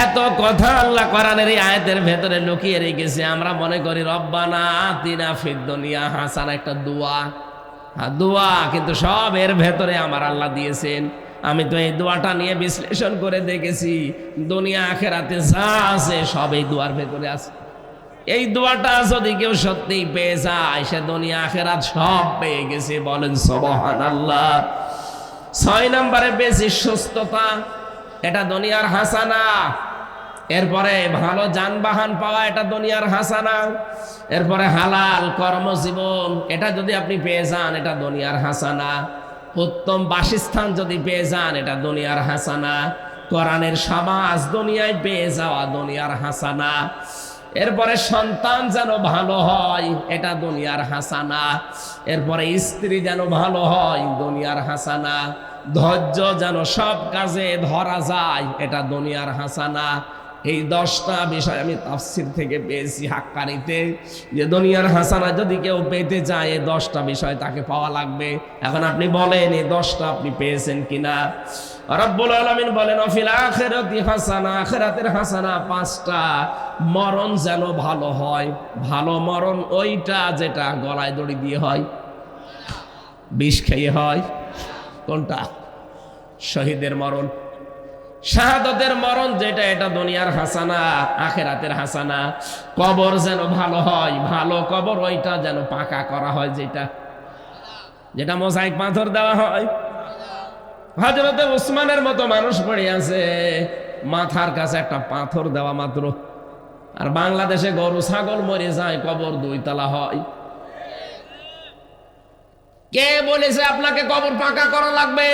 এত কথা আল্লাহ কোরআনের এই আয়াতের ভেতরে লুকিয়ে রেখেছে। আমরা মনে করি রব্বানা আতিনা ফিদ দুনিয়া হাসানা, একটা দোয়া, দোয়া, কিন্তু সব এর ভেতরে আমার আল্লাহ দিয়েছেন। আমি তো এই দোয়াটা নিয়ে বিশ্লেষণ করে দেখেছি, দুনিয়া আখেরাতে যা আছে সব এই দোয়ার ভেতরে আছে। এই দোয়াটা যদি কেউ সত্যিই পেয়ে যায়, সে দুনিয়া আখেরাত সব পেয়ে গেছে। বলেন সুবহানাল্লাহ। ৬ নম্বরে বেশি সুস্থতা, এটা দুনিয়ার হাসানা। এরপরে ভালো যানবাহন পাওয়া, এটা দুনিয়ার হাসানা। এরপরে হালাল কর্মজীবন, এটা যদি আপনি পেয়ে যান, এটা দুনিয়ার হাসানা। উত্তম বাসস্থান যদি পেয়ে যান, এটা দুনিয়ার হাসানা। কোরআনের সমাজ দুনিয়ায় পেয়ে যাওয়া দুনিয়ার হাসানা। এরপরে সন্তান যেন ভালো হয়, এটা দুনিয়ার হাসানা। এরপরে স্ত্রী যেন ভালো হয়, দুনিয়ার হাসানা। ধৈর্য যেন সব কাজে ধরা যায়, এটা দুনিয়ার হাসানা। এই 10টা বিষয় আমি তাফসীর থেকে পেয়েছি হাক্কানিতে, যে দুনিয়ার হাসানা যদি কেউ পেতে চায় এই 10টা বিষয় তাকে পাওয়া লাগবে। এখন আপনি বলেন এই 10টা আপনি পেয়েছেন কিনা? রব্বুল আলামিন বলেন অফিল আখিরাতি হাসানা, আখিরাতের হাসানা 5টা। মরণ যেন ভালো হয়। ভালো মরণ ওইটা যেটা গলায় দড়ি দিয়ে হয়, বিষ খেয়ে হয়। কোনটা? শহীদের মরণ, শাহাদাতের মরণ যেটা, এটা দুনিয়ার হাসানা, আখিরাতের হাসানা। কবর যেন ভালো হয়, ভালো কবর ওইটা যেন পাকা করা হয়, যেটা মোজাইক পাথর দেওয়া হয়। হযরতে উসমানের মতো মানুষ পড়ে আছে, মাথার কাছে একটা পাথর দেওয়া মাত্র। আর বাংলাদেশে গরু ছাগল মরে যায়, কবর 2 তলা হয়। কে বলেছে আপনাকে কবর পাকা করা লাগবে?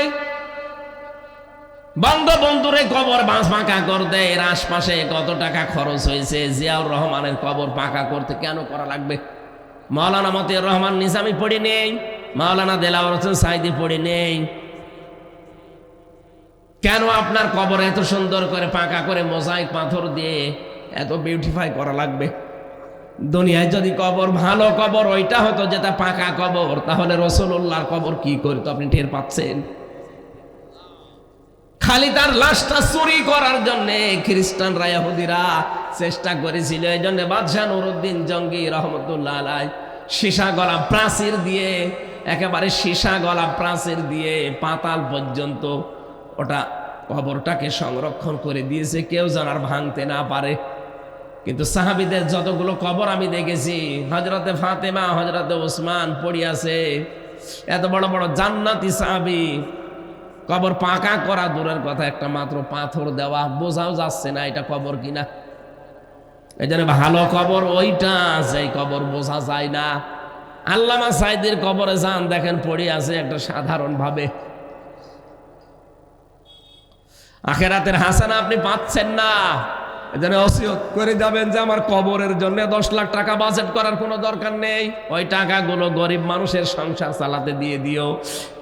বঙ্গবন্ধুরে কবর পাকা করতে এর আশপাশে কত টাকা খরচ হয়েছে। জিয়াউর রহমানের কবর পাকা করতে কেন করা লাগবে? মাওলানা মতিউর রহমান নিজামী পড়ে নেই, মাওলানা দেলাওয়ার হোসেন সাইদি পড়ে নেই। কেন আপনার কবর এত সুন্দর করে পাকা করে মোজাইক পাথর দিয়ে এত বিউটিফাই করা লাগবে? দুনিয়ায় যদি কবর ভালো কবর ওইটা হতো যেটা পাকা কবর, তাহলে রাসূলুল্লাহর কবর কি করতো আপনি টের পাচ্ছেন? খালি তার লাশটা চুরি করার জন্য খ্রিস্টানরা ইহুদিরা চেষ্টা করেছিল। এই জন্য বাদশাহ নুরউদ্দিন জঙ্গি রহমতুল্লাহ আলাইহি সীসা গলা প্রাচীর দিয়ে, একেবারে সীসা গলা প্রাচীর দিয়ে পাতাল পর্যন্ত ওটা কবরটাকে সংরক্ষণ করে দিয়েছে, কেউ যেন আর ভাঙতে না পারে। কিন্তু সাহাবীদের যতগুলো কবর আমি দেখেছি, হযরতে ফাতেমা, হযরতে ওসমান পড়ে আছে, এত বড় বড় জান্নাতি সাহাবী, কবর পাকা করা দূরের কথা, একটা মাত্র পাথর দেওয়া, বোঝাও যাচ্ছে না এটা কবর কিনা। এই জন্য ভালো কবর ওইটা, যেই কবর বোঝা যায় না। আল্লামা সাইদির কবরে যান, দেখেন পড়ে আছে একটা সাধারণ ভাবে। আখিরাতের হাসানা আপনি পাচ্ছেন না, এজন্য ওসিয়ত করে যাবেন যে আমার কবরের জন্য 10 লাখ টাকা বাজেট করার কোনো দরকার নেই, ওই টাকাগুলো গরিব মানুষের সংসার চালাতে দিয়ে দিও।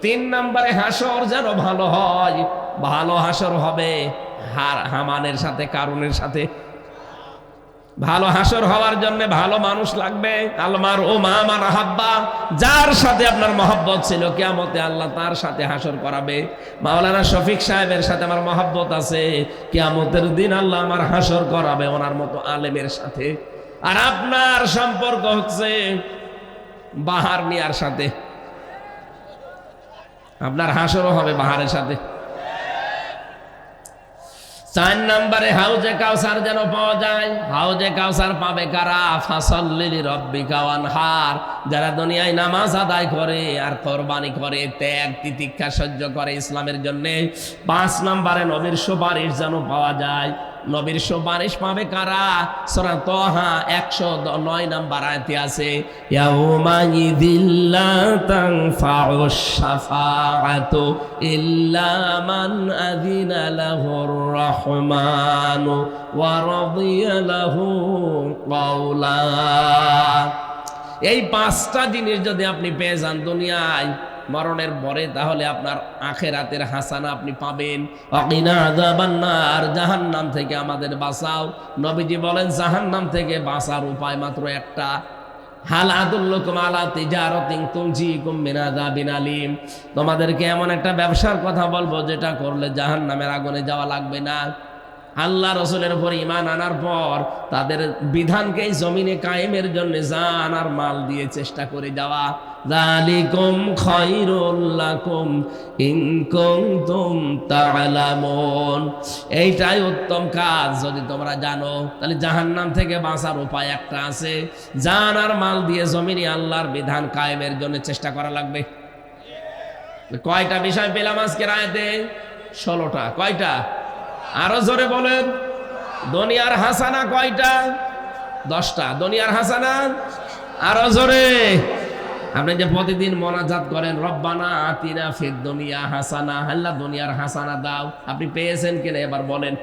3 নম্বরে হাসর যেন ভালো হয়। ভালো হাসর হবে হামানের সাথে, কারুনের সাথে। ভালো হাসর হওয়ার জন্য ভালো মানুষ লাগবে। আলমার ও মা আমার হাব্বা, যার সাথে আপনার মহব্বত ছিল, কিয়ামতে আল্লাহ তার সাথে হাসর করাবে। মাওলানা শফিক সাহেবের সাথে আমার মহব্বত আছে, কিয়ামতের দিন আল্লাহ আমার হাসর করাবে ওনার মতো আলেমের সাথে। আর আপনার সম্পর্ক হচ্ছে বাহার মিয়ার সাথে, আপনার হাসরও হবে বাহারের সাথে। 4 নম্বরে হাউজে কাউসার যেন পাওয়া যায়। হাউজে কাউসার পাবে কারা? ফাসাল্লি লিরাব্বিকা ওয়ানহার, যারা দুনিয়ায় নামাজ আদায় করে আর কোরবানি করে, ত্যাগ তিতিক্ষা সহ্য করে ইসলামের জন্য। 5 নম্বরে নবীর সুপারিশ যেন পাওয়া যায়। নবীর সুপারিশ পাবে কারা? সূরা তাহা 109 নম্বর আয়াতে আছে, ইয়াউমা ইযিল্লা তানফাউশ শাফাআতু ইল্লা মান আযিনা লাহুর রাহমানু ওয়া রাদিয়া লাহু কাওলা। এই 5টা জিনিস যদি আপনি পেয়ে যান দুনিয়ায় মরণের পরে, তাহলে আপনার আখিরাতের হাসানা আপনি পাবেন। ওয়াকিনা আযাবান্নার, জাহান্নাম থেকে আমাদের বাঁচাও। নবীজি বলেন জাহান্নাম থেকে বাঁচার উপায় মাত্র একটা, হাল আদুল্লুকুম আলা তিজারাতিন তুনজিকুম মিন আযাবিন আলীম, তোমাদেরকে এমন একটা ব্যবসার কথা বলবো যেটা করলে জাহান্নামের আগুনে যাওয়া লাগবে না। আল্লাহ রাসূলের উপর ঈমান আনার পর তাদের বিধানকে জমিনে কায়েমের জন্য জান আর মাল দিয়ে চেষ্টা করে যাওয়া। যালিকুম খায়রুল লাকুম ইন কুনতুম তা'লামুন, এইটাই উত্তম কাজ যদি তোমরা জানো। তাহলে জাহান্নাম থেকে বাঁচার উপায় একটা আছে, জান আর মাল দিয়ে জমিনে আল্লাহর বিধান কায়েমের জন্য চেষ্টা করা লাগবে। কয়টা বিষয় পেলাম আজকের আয়াতে? 16টা। কয়টা? আরো জোরে বলেন। দুনিয়ার হাসানা কয়টা? 10টা। দুনিয়ার হাসানা আরো জোরে। আপনি যে প্রতিদিন মোনাজাত করেন, রব্বানা আতিনা ফিদ দুনিয়া হাসানা, আল্লাহ দুনিয়ার হাসানা দাও, আপনি পেয়েছেন কিনা এবার বলেন।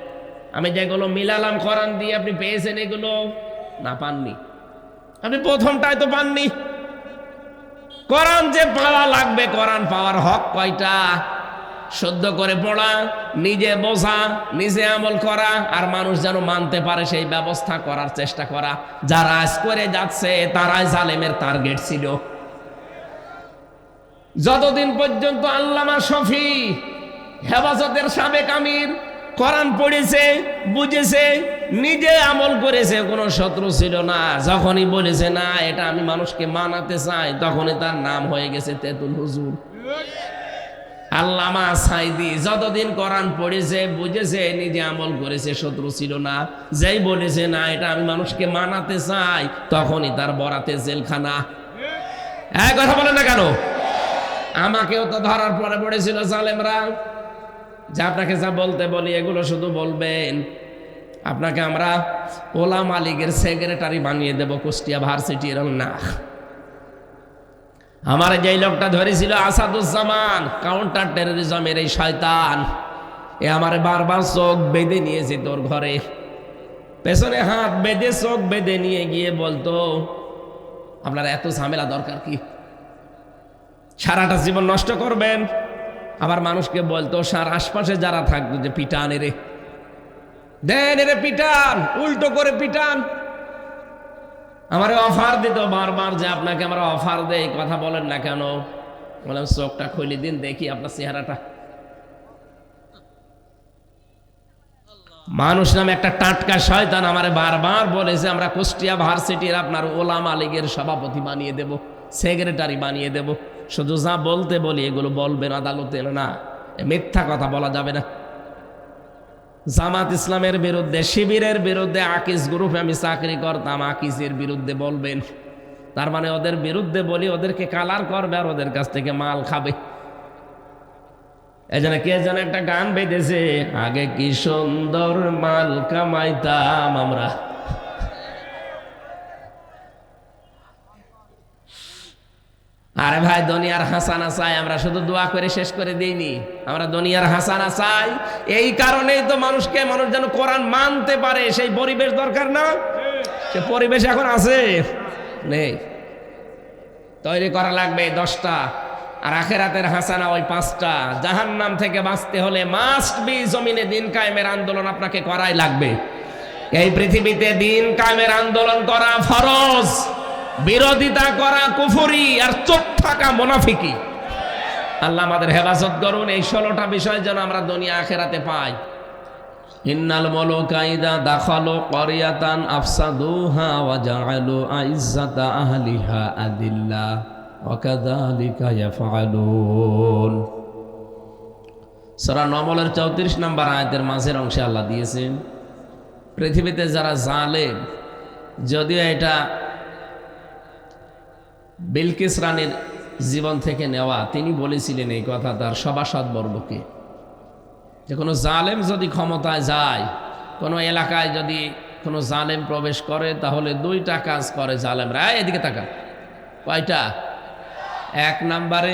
আমি যেগুলো মিলালাম কোরআন দিয়ে, আপনি পেয়েছেন এগুলো? না, পাননি। আপনি প্রথমটাই তো পাননি। কোরআন যে পাওয়া লাগবে, কোরআন পাওয়ার হক কয়টা? শুদ্ধ করে পড়া, নিজে বোঝা, নিজে আমল করা, আর মানুষ যেন মানতে পারে সেই ব্যবস্থা করার চেষ্টা করা। যারা আজ করে যাচ্ছে তারাই জালেমের টার্গেট ছিল। যতদিন পর্যন্ত আল্লামা শফি হেফাজতের সাবেক আমির কোরআন পড়েছে, বুঝেছে, নিজে আমল করেছে, কোনো শত্রু ছিল না। যখনই বলেছে না এটা আমি মানুষকে মানাতে চাই, তখনই তার নাম হয়ে গেছে তেতুল হুজুর। আল্লামা সাইদি যতদিন কোরআন পড়েছে, বুঝেছে, নিজে আমল করেছে, শত্রু ছিল না। যেই বলেছে না এটা আমি মানুষকে মানাতে চাই, তখনই তার বরাতে জেলখানা। এক কথা বলেন না কেন? আমাকেও তো ধরার পরে পড়েছিল জালেমরা, যে আপনাকে যা বলতে বলি এগুলো শুধু বলবেন। আপনাকে আমরা ওলামা লীগের সেক্রেটারি বানিয়ে দেব কুষ্টিয়া ভার্সিটির। না, আমার যেই লোকটা ধরেছিল আসাদুজ্জামান, কাউন্টার টেরোরিজমের এই শয়তান, এ আমারে বারবার চোখ বেঁধে নিয়েছে তোর ঘরে, পেছনে হাত বেঁধে চোখ বেঁধে নিয়ে গিয়ে বলতো আপনার এত ঝামেলা দরকার কি, সারাটা জীবন নষ্ট করবেন। আবার মানুষকে বলতো সার আশপাশে যারা থাকতো যে পিটান এরে, দেন এরে পিটান, উল্টো করে পিটান। আমারে অফার দিত বারবার যে আপনাকে আমরা অফার দেই, কথা বলেন না কেন? বললাম চোখটা খুলে দিন দেখি আপনার চেহারাটা। মানুষ নামে একটা টাটকা শয়তান আমারে বারবার বলেছে আমরা কুষ্টিয়া ভার্সিটির আপনার ওলামা লীগের সভাপতি বানিয়ে দেব, সেক্রেটারি বানিয়ে দেব। শুধু যা বলতে বলি এগুলো বলবেন আদালতে, না মিথ্যা কথা বলা যাবে না। জামাত ইসলামের বিরুদ্ধে, শিবিরের বিরুদ্ধে, আকিস গ্রুপে আমি চাকরি করতাম, আকিসের বিরুদ্ধে বলবেন, তার মানে ওদের বিরুদ্ধে বলি ওদেরকে কালার করবে আর ওদের কাছ থেকে মাল খাবে। এই জন্য কে যেন একটা গান বেঁধেছে, আগে কি সুন্দর মাল কামাইতাম আমরা। আরে ভাই দুনিয়ার হাসানা চাই, আমরা শুধু দোয়া করে শেষ করে দিইনি, আমরা দুনিয়ার হাসানা চাই। এই কারণেই তো মানুষ যেন কোরআন মানতে পারে সেই পরিবেশ দরকার না? সে পরিবেশ এখন আছে নেই, তৈরি করা লাগবে 10টা, আর আখেরাতের হাসানা ওই 5টা। জাহান্নাম থেকে বাঁচতে হলে মাস্ট বি জমিনে দিন কায়েমের আন্দোলন আপনাকে করাই লাগবে। এই পৃথিবীতে দিন কায়েমের আন্দোলন করা ফরজ, বিরোধিতা করা কুফরি, আর চুপ থাকা মুনাফিকি। আল্লাহ আমাদের হেফাজত করুন। এই 16টা বিষয় যেন আমরা দুনিয়া আখেরাতে পাই। ইন্নাল মুলুকা ইযা দাখালু ক্বরিয়াতান আফসাদুহা ওয়া জাআলু আইজ্জাতা আহলিহা আদিল্লা ওয়া কাযালিকা ইয়াফআলুন। সূরা নমলের 34 নম্বর আয়াতের মাঝের অংশে আল্লাহ দিয়েছেন পৃথিবীতে যারা জালেম, যদিও এটা বিলকিস রানীর জীবন থেকে নেওয়া, তিনি বলেছিলেন এই কথা তার সভাসদ বর্গকে, যে কোনো জালেম যদি ক্ষমতায় যায়, কোনো এলাকায় যদি কোনো জালেম প্রবেশ করে, তাহলে 2টা কাজ করে জালেমরা। এদিকে তাকান, কয়টা? 1 নম্বরে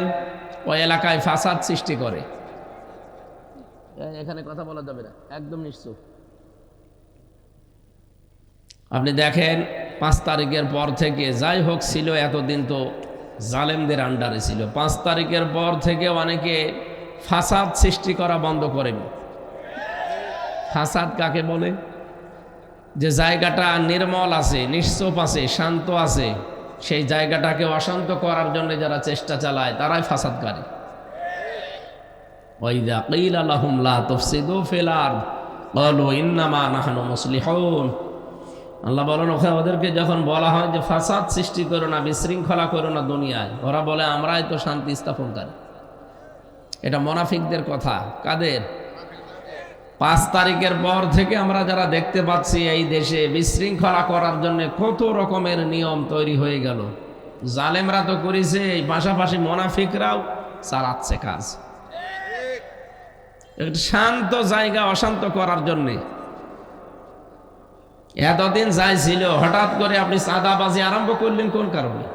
ওই এলাকায় ফাসাদ সৃষ্টি করে। এখানে কথা বলা যাবে না, একদম নিশ্চয়। আপনি দেখেন 5 তারিখের পর থেকে, যাই হোক ছিল এতদিন তো জালেমদের আন্ডারে ছিল, 5 তারিখের পর থেকে অনেকে ফাসাদ সৃষ্টি করা বন্ধ করেন। ফাসাদ কাকে বলে? যে জায়গাটা নির্মল আছে, নিশ্চুপ আছে, শান্ত আছে, সেই জায়গাটাকে অশান্ত করার জন্য যারা চেষ্টা চালায় তারাই ফাসাদকারী। ওয়াইযা কিলা লাহুম লা তুফসিদু ফিল আরদ ক্বালু ইন্নামা নাহনু মুসলিহুন। আল্লাহ বলেন ওদেরকে যখন বলা হয় যে ফাসাদ সৃষ্টি করো না, বিশৃঙ্খলা করো না দুনিয়ায়, ওরা বলে আমরাই তো শান্তি স্থাপনকারী। এটা মুনাফিকদের কথা। কাদের? 5 তারিখের পর থেকে আমরা যারা দেখতে পাচ্ছি এই দেশে বিশৃঙ্খলা করার জন্য কত রকমের নিয়ম তৈরি হয়ে গেল। জালেমরা তো করেছে, এই পাশাপাশি মুনাফিকরাও চালাচ্ছে কাজ। একটা শান্ত জায়গা অশান্ত করার জন্যে। এতদিন যাই ছিল, হঠাৎ করে আপনি চাঁদাবাজি আরম্ভ করলেন কোন কারণে?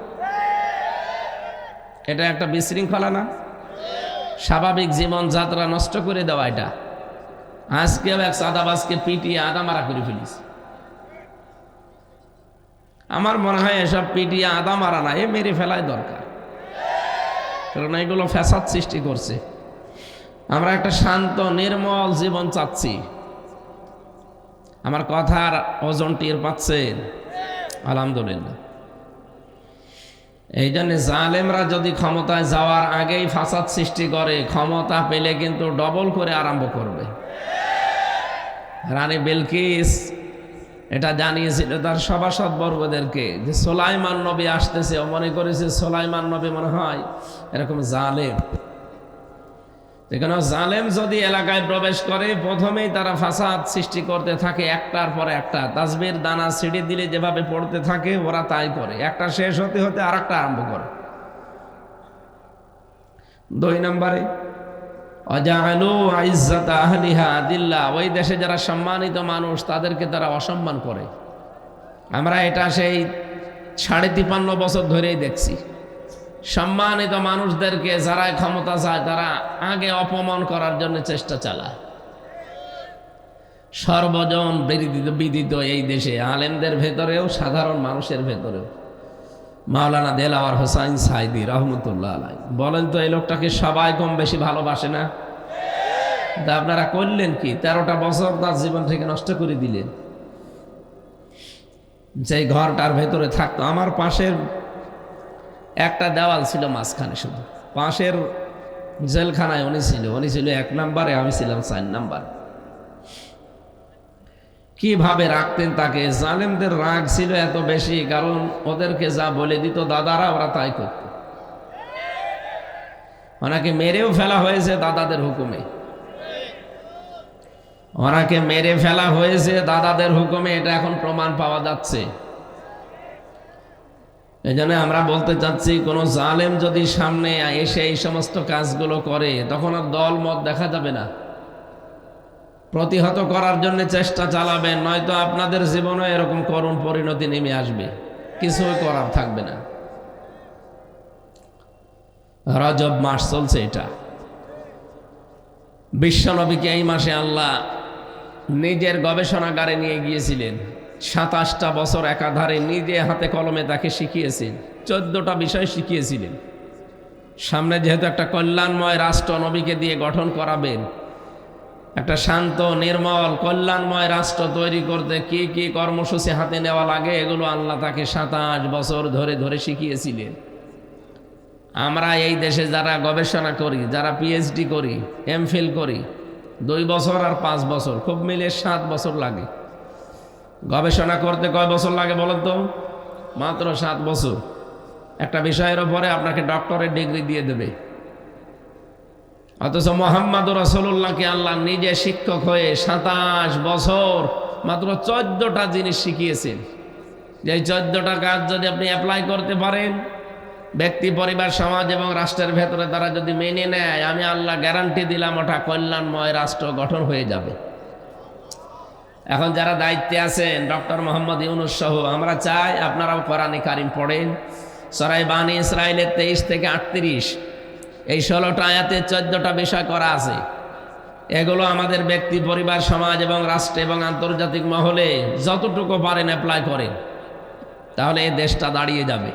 এটা একটা বিশৃঙ্খলা না? স্বাভাবিক জীবন যাত্রা নষ্ট করে দেওয়া এটা। আজকেও এক চাঁদাবাজকে পিটিয়ে আদা মারা করে ফেলিস। আমার মনে হয় এসব পিটিয়ে আদা মারা না, মেরে ফেলাই দরকার, কারণ এগুলো ফ্যাসাদ সৃষ্টি করছে। আমরা একটা শান্ত নির্মল জীবন চাচ্ছি। আমার কথার ওজন টের পাচ্ছেন? আলহামদুলিল্লাহ। এই জন্য জালেমরা যদি ক্ষমতায় যাওয়ার আগেই ফাসাদ সৃষ্টি করে, ক্ষমতা পেলে কিন্তু ডবল করে আরম্ভ করবে। রানী বিলকিস এটা জানিয়েছিল তার সভাসদ বর্গদেরকে যে সুলাইমান নবী আসতেছে। ও মনে করেছে সুলাইমান নবী মনে হয় এরকম জালেম। এখানে জালেম যদি এলাকায় প্রবেশ করে, প্রথমেই তারা ফাসাদ সৃষ্টি করতে থাকে, একটার পর একটা। তাসবির দানা ছিঁড়ে দিলে যেভাবে পড়তে থাকে ওরা তাই করে, একটা শেষ হতে হতে আর একটা আরম্ভ করে। 2 নম্বরে অজাআলু ইজ্জাতা আহলিহা আদিল্লা, ওই দেশে যারা সম্মানিত মানুষ তাদেরকে তারা অসম্মান করে। আমরা এটা সেই 53.5 বছর ধরেই দেখছি। সম্মানিত মানুষদেরকে যারা ক্ষমতা চায় তারা আগে অপমান করার জন্য চেষ্টা চালায়। সর্বজন বিদিত এই দেশে, আলেমদের ভেতরেও সাধারণ মানুষের ভেতরেও। মাওলানা দেলাওয়ার হোসাইন সাইদি রহমতুল্লাহ আলাইহি বলেন তো, এই লোকটাকে সবাই কম বেশি ভালোবাসে না? তা আপনারা করলেন কি? 13টা বছর তার জীবন থেকে নষ্ট করে দিলেন। যে ঘরটার ভেতরে থাকতো, আমার পাশের একটা দেওয়াল ছিল মাঝখানে, শুধু পাশের জেলখানায় উনি ছিল 1 নম্বরে, আমি ছিলাম 4 নম্বর। কিভাবে রাখতেন তাকে! জালেমদের রাগ ছিল এত বেশি, কারণ ওদেরকে যা বলে দিত দাদারা, ওরা তাই করত। ওনাকে মেরেও ফেলা হয়েছে দাদাদের হুকুমে, ওনাকে মেরে ফেলা হয়েছে দাদাদের হুকুমে, এটা এখন প্রমাণ পাওয়া যাচ্ছে। এই জন্য আমরা বলতে চাচ্ছি, কোন জালেম যদি সামনে এসে এই সমস্ত কাজগুলো করে, তখন আর দল মত দেখা যাবে না। প্রতিহত করার জন্য চেষ্টা চালাবেন, নয়তো আপনাদের জীবনে এরকম করুণ পরিণতি নেমে আসবে, কিছুই করার থাকবে না। রজব মাস চলছে, এটা বিশ্বনবীকে এই মাসে আল্লাহ নিজের গবেষণাগারে নিয়ে গিয়েছিলেন। 27টা বছর একাধারে নিজে হাতে কলমে তাকে শিখিয়েছেন, 14টা বিষয় শিখিয়েছিলেন। সামনে যেহেতু একটা কল্যাণময় রাষ্ট্র নবীকে দিয়ে গঠন করাবেন, একটা শান্ত নির্মল কল্যাণময় রাষ্ট্র তৈরি করতে কি কি কর্মসূচি হাতে নেওয়া লাগে, এগুলো আল্লাহ তাকে 27 বছর ধরে ধরে শিখিয়েছিলেন। আমরা এই দেশে যারা গবেষণা করি, যারা পিএইচডি করি, এমফিল করি, 2 বছর আর 5 বছর, খুব মিলে 7 বছর লাগে। গবেষণা করতে কয় বছর লাগে বলেন তো? মাত্র 7 বছর। একটা বিষয়ের উপরে আপনাকে ডক্টরেট ডিগ্রি দিয়ে দেবে। অথচ মোহাম্মদুর রাসূলুল্লাহকে আল্লাহ নিজে শিক্ষক হয়ে 27 বছর মাত্র 14টা জিনিস শিখিয়েছেন। যে 14টা কাজ যদি আপনি অ্যাপ্লাই করতে পারেন, ব্যক্তি, পরিবার, সমাজ এবং রাষ্ট্রের ভেতরে তারা যদি মেনে নেয়, আমি আল্লাহ গ্যারান্টি দিলাম ওটা কল্যাণময় রাষ্ট্র গঠন হয়ে যাবে। এখন যারা দায়িত্বে আছেন, ডক্টর মোহাম্মদ ইউনূস সহ, আমরা চাই আপনারাও কোরআনে কারিম পড়েন। সূরা বানী ইসরাঈলের 23 থেকে 38, এই 16টা আয়াতে 14টা বিষয় করা আছে। এগুলো আমাদের ব্যক্তি, পরিবার, সমাজ এবং রাষ্ট্র এবং আন্তর্জাতিক মহলে যতটুকু পারেন অ্যাপ্লাই করেন, তাহলে এই দেশটা দাঁড়িয়ে যাবে।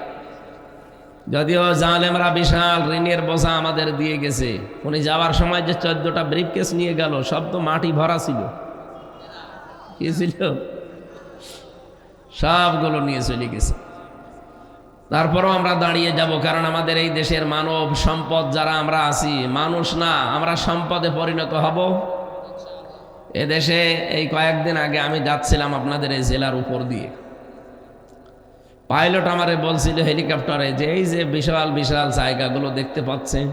যদিও জালেমরা বিশাল ঋণের বোঝা আমাদের দিয়ে গেছে। উনি যাওয়ার সময় যে 14টা ব্রিফকেস নিয়ে গেল, সব তো মাটি ভরা ছিল। কি ছিল? সবগুলো নিয়ে চলে গেছে। তারপরও আমরা দাঁড়িয়ে যাব, কারণ আমাদের এই দেশের মানব সম্পদ যারা আমরা আছি, মানুষ না, আমরা সম্পদে পরিণত হব। এদেশে এই কয়েকদিন আগে আমি যাচ্ছিলাম আপনাদের এই জেলার উপর দিয়ে, পাইলট আমারে বলছিল হেলিকপ্টারে যে এই যে বিশাল বিশাল জায়গাগুলো দেখতে পাচ্ছেন,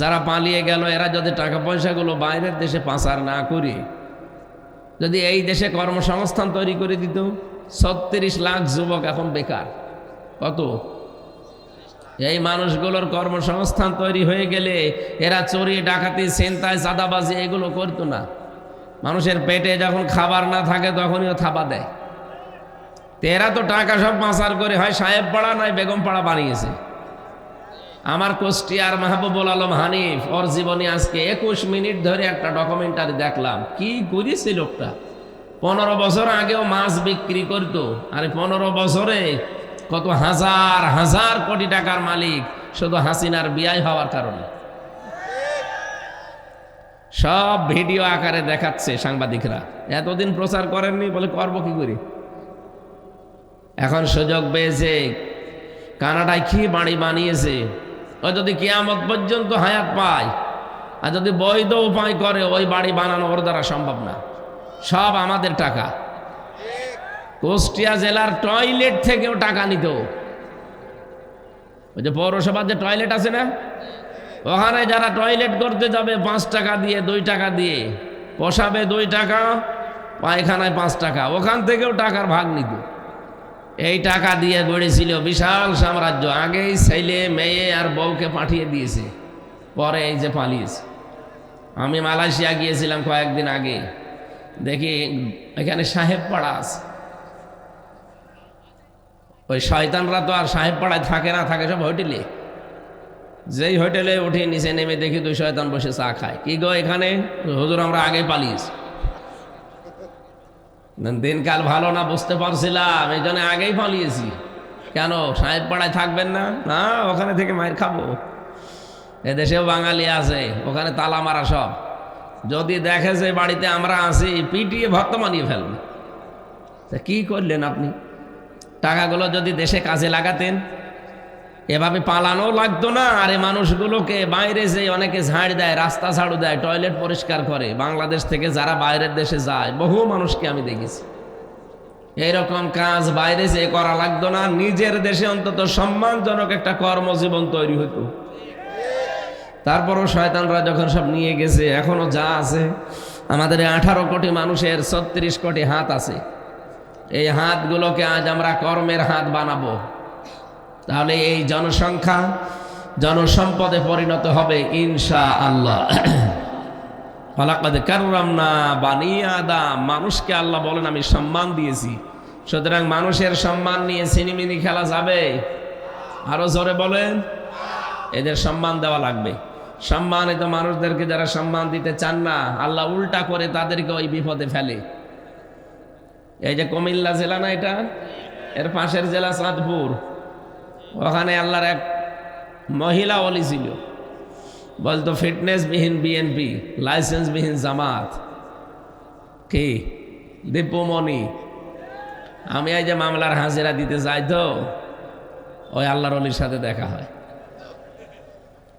যারা পালিয়ে গেল এরা যদি টাকা পয়সাগুলো বাইরের দেশে পাচার না করে যদি এই দেশে কর্মসংস্থান তৈরি করে দিত, 36 লাখ যুবক এখন বেকার। কত? এই মানুষগুলোর কর্মসংস্থান তৈরি হয়ে গেলে এরা চুরি, ডাকাতি, ছিনতাই, চাঁদাবাজি এগুলো করতো না। মানুষের পেটে যখন খাবার না থাকে তখনই ও থাবা দেয়। এরা তো টাকা সব পাচার করে হয় সাহেব পাড়া নয় বেগম পাড়া বানিয়েছে। আমার কুষ্টিয়ার মাহবুবুল আলম হানিফ, ওর জীবনে আজকে 21 মিনিট ধরে একটা ডকুমেন্টারি দেখলাম। কি করেছে লোকটা! 15 বছর আগেও মাছ বিক্রি করতো, আর 15 বছরে কত হাজার হাজার কোটি টাকার মালিক, শুধু হাসিনার বিয়াই হওয়ার কারণে। সব ভিডিও আকারে দেখাচ্ছে সাংবাদিকরা। এতদিন প্রচার করেননি বলে করব কি করি? এখন সুযোগ পেয়েছে, কানাডায় কি বাড়ি বানিয়েছে। ও যদি কিয়ামত পর্যন্ত হায়াত পায় আর যদি বৈধ উপায় করে, ওই বাড়ি বানানো ওর দ্বারা সম্ভব না। সব আমাদের টাকা। কুষ্টিয়া জেলার টয়লেট থেকেও টাকা নিত। ওই যে পৌরসভার যে টয়লেট আছে না, ওখানে যারা টয়লেট করতে যাবে 5 টাকা দিয়ে, 2 টাকা দিয়ে, পোষাবে 2 টাকা, পায়খানায় 5 টাকা, ওখান থেকেও টাকার ভাগ নিত। এই টাকা দিয়ে গড়েছিল বিশাল সাম্রাজ্য। আগেই ছেলে মেয়ে আর বউকে পাঠিয়ে দিয়েছে, পরে এই যে পালিয়েছে। আমি মালয়েশিয়া গিয়েছিলাম কয়েকদিন আগে, দেখি এখানে সাহেব পাড়া আছে। ওই শয়তানরা তো আর সাহেব পাড়ায় থাকে না, থাকে সব হোটেলে। যেই হোটেলে উঠে নিচে নেমে দেখি 2 শয়তান বসে চা খায়। কি গো এখানে? হুজুর আমরা আগে পালিয়েছি। দিনকাল ভালো না বুঝতে পারছিলাম, এই জন্য আগেই পালিয়েছি। কেন সাহেব পাড়ায় থাকবেন না? না, ওখানে থেকে মায়ের খাবো। এদেশেও বাঙালি আছে, ওখানে তালা মারা সব। যদি দেখে যে বাড়িতে আমরা আছি, পিটিয়ে ভর্তা বানিয়ে ফেলবে। তা কি করলেন আপনি? টাকাগুলো যদি দেশে কাজে লাগাতেন, এভাবে পালানো লাগতো না। আর এই মানুষগুলোকে বাইরে যে অনেকে ঝাড় দেয়, রাস্তা ঝাড়ু দেয়, টয়লেট পরিষ্কার করে, বাংলাদেশ থেকে যারা বাইরের দেশে যায়, বহু মানুষকে আমি দেখেছি। এইরকম কাজ বাইরে যে করা লাগতো না, নিজের দেশে অন্তত সম্মানজনক একটা কর্মজীবন তৈরি হতো। তারপরও শয়তানরা যখন সব নিয়ে গেছে, এখনো যা আছে আমাদের 18 কোটি মানুষের 36 কোটি হাত আছে। এই হাতগুলোকে আজ আমরা কর্মের হাত বানাবো, তাহলে এই জনসংখ্যা জনসম্পদে পরিণত হবে ইনশাআল্লাহ। ওয়ালাকাদ কাররামনা বানি আদম, মানুষকে আল্লাহ বলেন আমি সম্মান দিয়েছি। সুতরাং মানুষের সম্মান নিয়ে সিনেমিনি খেলা যাবে? আরো জোরে বলেন। এদের সম্মান দেওয়া লাগবে। সম্মানিত মানুষদেরকে যারা সম্মান দিতে চান না, আল্লাহ উল্টা করে তাদেরকে ওই বিপদে ফেলে। এই যে কুমিল্লা জেলা না, এটা এর পাশের জেলা চাঁদপুর, ওখানে আল্লাহর এক মহিলা ওলি ছিল, বলতো ফিটনেস বিহীন বিএনপি, লাইসেন্স বিহীন জামাত। কি দীপুমণি? আমি এই যে মামলার হাজিরা দিতে যাই, তো ওই আল্লাহর ওলির সাথে দেখা হয়।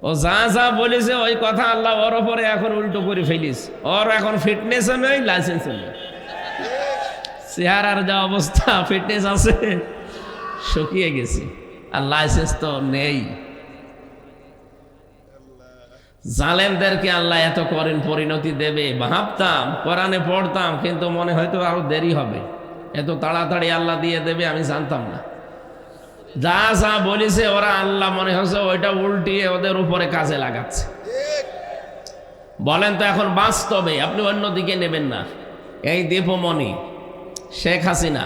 ও যা যা বলেছে ওই কথা আল্লাহ ওর ওপরে এখন উল্টো করে ফেলিস। ওর এখন ফিটনেসও নেই, লাইসেন্সও নেই। চেহারার যা অবস্থা, ফিটনেস আছে শুকিয়ে গেছে, আর লাইসেন্স তো নেই। জালেমদেরকে আল্লাহ এত করেন পরিণতি দেবে ভাবতাম, কোরআনে পড়তাম, কিন্তু মনে হয়তো আরো দেরি হবে। এত তাড়াতাড়ি আল্লাহ দিয়ে দেবে আমি জানতাম না। যা যা বলেছে ওরা, আল্লাহ মনে হচ্ছে ওইটা উল্টিয়ে ওদের উপরে কাজে লাগাচ্ছে। বলেন তো এখন বাস্তবে আপনি অন্যদিকে নেবেন না। এই দীপমণি, শেখ হাসিনা,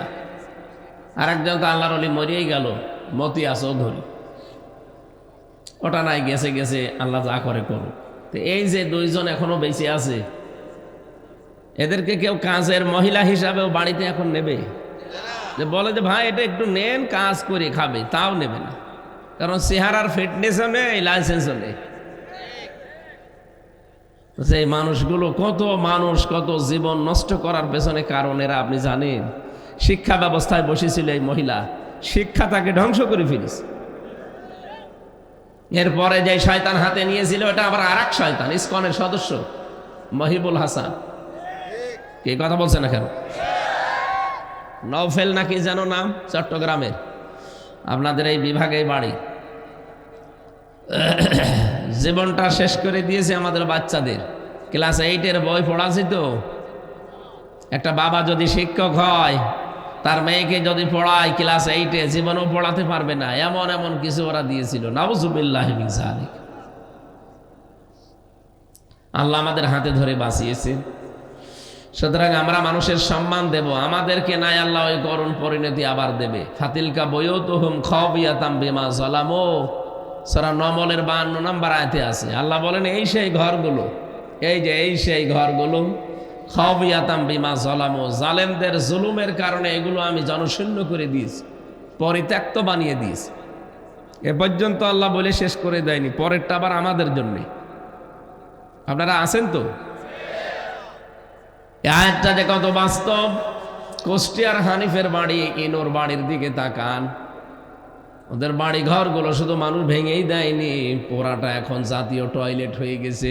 আর একজন তো আল্লাহর ওলি মরিয়েই গেল, মতিয়া চৌধুরী, ওটা নাই, গেছে গেছে, আল্লাহ যা করে করুক। তো এই যে 2 জন এখনো বেঁচে আছে, এদেরকে কেউ কাজের মহিলা হিসাবেও বাড়িতে এখন নেবে? যে বলে যে ভাই এটা একটু নেন, কাজ করে খাবে, তাও নেবে না। কারণ চেহারার ফিটনেসও নেই, লাইসেন্সও নেই। সেই মানুষগুলো, কত মানুষ, কত জীবন নষ্ট করার পেছনে কারণ এরা আপনি জানেন? শিক্ষা ব্যবস্থায় বসেছিল এই মহিলা, শিক্ষা তাকে ধ্বংস করে ফেলিস। এরপরে যে শয়তান হাতে নিয়েছিল, এটা আবার আরেক শয়তান, ইসকনের সদস্য মহিবুল হাসান। কি কথা বলছে না কেন? নওফেল নাকি যেন নাম, চট্টগ্রামের, আপনাদের এই বিভাগে বাড়ি। জীবনটা শেষ করে দিয়েছে আমাদের বাচ্চাদের। ক্লাস 8-এর বই পড়াছি তো। একটা বাবা যদি শিক্ষক হয়, তার মেয়েকে যদি পড়ায় ক্লাস 8-এ, জীবনেও পড়াতে পারবে না, এমন এমন কিছু ওরা দিয়েছিল। নাউযুবিল্লাহি মিন যালিক। আল্লাহ আমাদের হাতে ধরে বাঁচিয়েছে। সুতরাং আমরা মানুষের সম্মান দেব, আমাদেরকে নাই আল্লাহ ওই করুণ পরিণতি আবার দেবে। ফাতিলকা বুয়ুতুহুম খাবিয়াতাম বিমা যালামু, সূরা নমলের 52 নম্বর আয়াতে আছে। আল্লাহ বলেন এই সেই ঘরগুলো, এই যে এই সেই ঘরগুলো, খাবিয়াতাম বিমা যালামু, জালেমদের জুলুমের কারণে এগুলো আমি জনশূন্য করে দিয়েছি, পরিত্যক্ত বানিয়ে দিয়েছি। এ পর্যন্ত আল্লাহ বলে শেষ করে দেয়নি, পরেরটা আবার আমাদের জন্যে। আপনারা আছেন তো? এই আয়াতটা যে কত বাস্তব। কুষ্টিয়ার হানিফের বাড়ি, ইনোর বাড়ির দিকে তাকান। ওদের বাড়ি ঘরগুলো শুধু মানুষ ভেঙেই দেয়নি, পোড়াটা এখন জাতীয় টয়লেট হয়ে গেছে।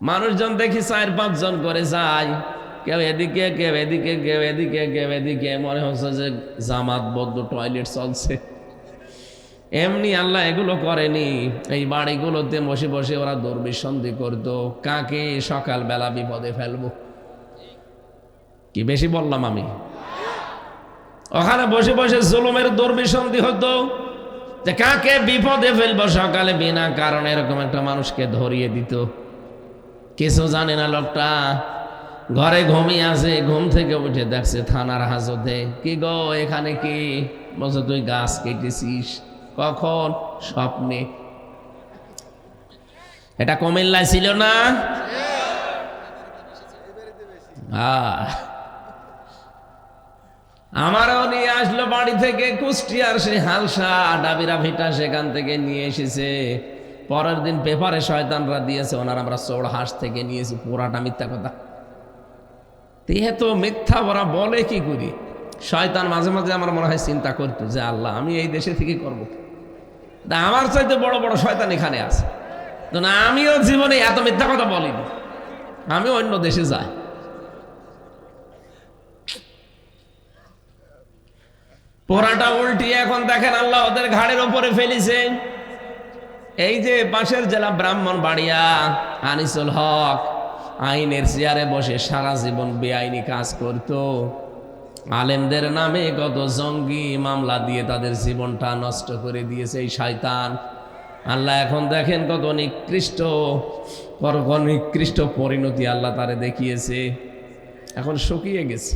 মানুষজন দেখি 4-5 জন করে যায়, কেউ এদিকে কেউ এদিকে কেউ এদিকে কেউ এদিকে, মনে হচ্ছে যে জামাতবদ্ধ টয়লেট চলছে। এমনি আল্লাহ এগুলো করেনি। এই বাড়িগুলোতে বসে বসে ওরা দুর্বিসন্ধি করতো, কাকে সকালবেলা বিপদে ফেলবো। কি বেশি বললাম আমি? ওখানে বসে বসে জুলুমের দুর্বিসন্ধি হতো যে কাকে বিপদে ফেলবো সকালে, বিনা কারণে এরকম একটা মানুষকে ধরিয়ে দিত। কিছু জানে না লোকটা, ঘরে ঘুমিয়ে আছে, ঘুম থেকে উঠে দেখছে থানার হাজতে। কি গো এখানে কি? বলছে তুই গাছ কেটেছিস। কখন? স্বপ্নে। এটা কুমিল্লায় ছিল না? আমারও নিয়ে আসলো বাড়ি থেকে কুষ্টিয়ার সেই হালসা ডাবিরা ভিটা, সেখান থেকে নিয়ে এসেছে। পরের দিন পেপারে শয়তানরা দিয়েছে ওনার আমরা চোর হাঁস থেকে নিয়েছি। পুরাটা মিথ্যা কথা। তো মিথ্যা ওরা বলে কি করি? শয়তান মাঝে মাঝে আমার মনে হয় চিন্তা করতো যে আল্লাহ আমি এই দেশে থেকে করবো, আমার চাইতে বড় বড় শয়তান এখানে আছে, তো না আমিও জীবনে এত মিথ্যা কথা বলিনি, আমি অন্য দেশে যাই। পোড়াটা উল্টিয়ে এখন দেখেন আল্লাহ ওদের ঘাড়ের ওপরে ফেলিছে। এই যে পাশের জেলা ব্রাহ্মণবাড়িয়া, আনিসুল হক আইনের চেয়ারে বসে সারা জীবন বেআইনি কাজ করত। আলেমদের নামে কত জঙ্গি মামলা দিয়ে তাদের জীবনটা নষ্ট করে দিয়েছে এই শয়তান। আল্লাহ এখন দেখেন কত নিকৃষ্ট পরিণতি আল্লাহ তারে দেখিয়েছে। এখন শুকিয়ে গেছে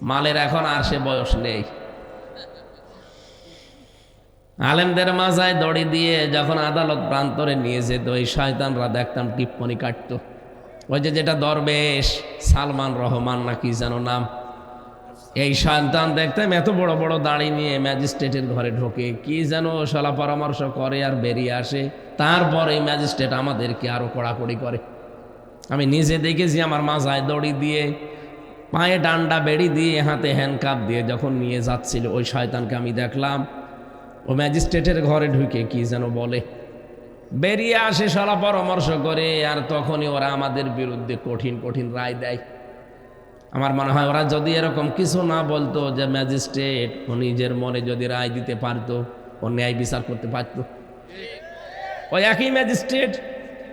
মালের, এখন আর সে বয়স নেই। আলেমদের মাজায় দড়ি দিয়ে যখন আদালত প্রান্তরে নিয়ে যেত, এই শয়তানরা দেখতাম টিপ্পনি কাটত। ওই যেটা দরবেশ সালমান রহমান না কি যেন নাম, এই শয়তান দেখতাম এত বড় বড় দাড়ি নিয়ে ম্যাজিস্ট্রেটের ঘরে ঢোকে, কি যেন সলা পরামর্শ করে আর বেরিয়ে আসে। তারপর এই ম্যাজিস্ট্রেট আমাদেরকে আরো কড়াকড়ি করে। আমি নিজে দেখেছি আমার মাজায় দড়ি দিয়ে, পায়ে ডান্ডা বেড়ি দিয়ে, হাতে হ্যান্ডকাপ দিয়ে যখন নিয়ে যাচ্ছিল, ওই শয়তানকে আমি দেখলাম ও ম্যাজিস্ট্রেটের ঘরে ঢুকে কি যেন বলে, বেরিয়ে আসে সলা পরামর্শ করে, আর তখনই ওরা আমাদের বিরুদ্ধে কঠিন কঠিন রায় দেয়। আমার মনে হয় ওরা যদি এরকম কিছু না বলতো, যে ম্যাজিস্ট্রেট ও নিজের মনে যদি রায় দিতে পারতো, ও ন্যায় বিচার করতে পারতো। ওই একই ম্যাজিস্ট্রেট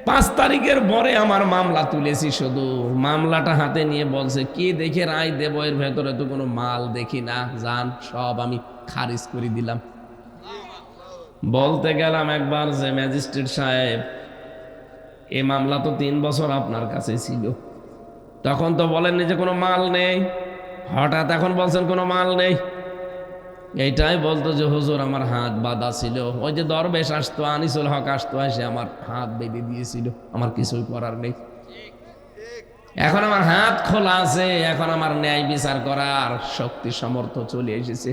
5 তারিখের পরে আমার মামলা তুলেছি, শুধু মামলাটা হাতে নিয়ে বলছে কি দেখে রায় দেবো, এর ভেতরে তো কোনো মাল দেখি না, জান সব আমি খারিজ করে দিলাম। বলতে গেলাম একবার যে ম্যাজিস্ট্রেট সাহেব এই মামলা তো 3 বছর আপনার কাছে ছিল, তখন তো বলেননি যে কোনো মাল নেই, হঠাৎ এখন বলছেন কোনো মাল নেই। এইটাই বলতো যে হুজুর আমার হাত বাঁধা ছিল, ওই যে দরবেশ আসতো আনিসুল হক আসতো, এসে আমার হাত বেঁধে দিয়েছিল, আমার কিছুই করার নেই। এখন আমার হাত খোলা আছে, এখন আমার ন্যায় বিচার করার শক্তি সামর্থ্য চলে এসেছে।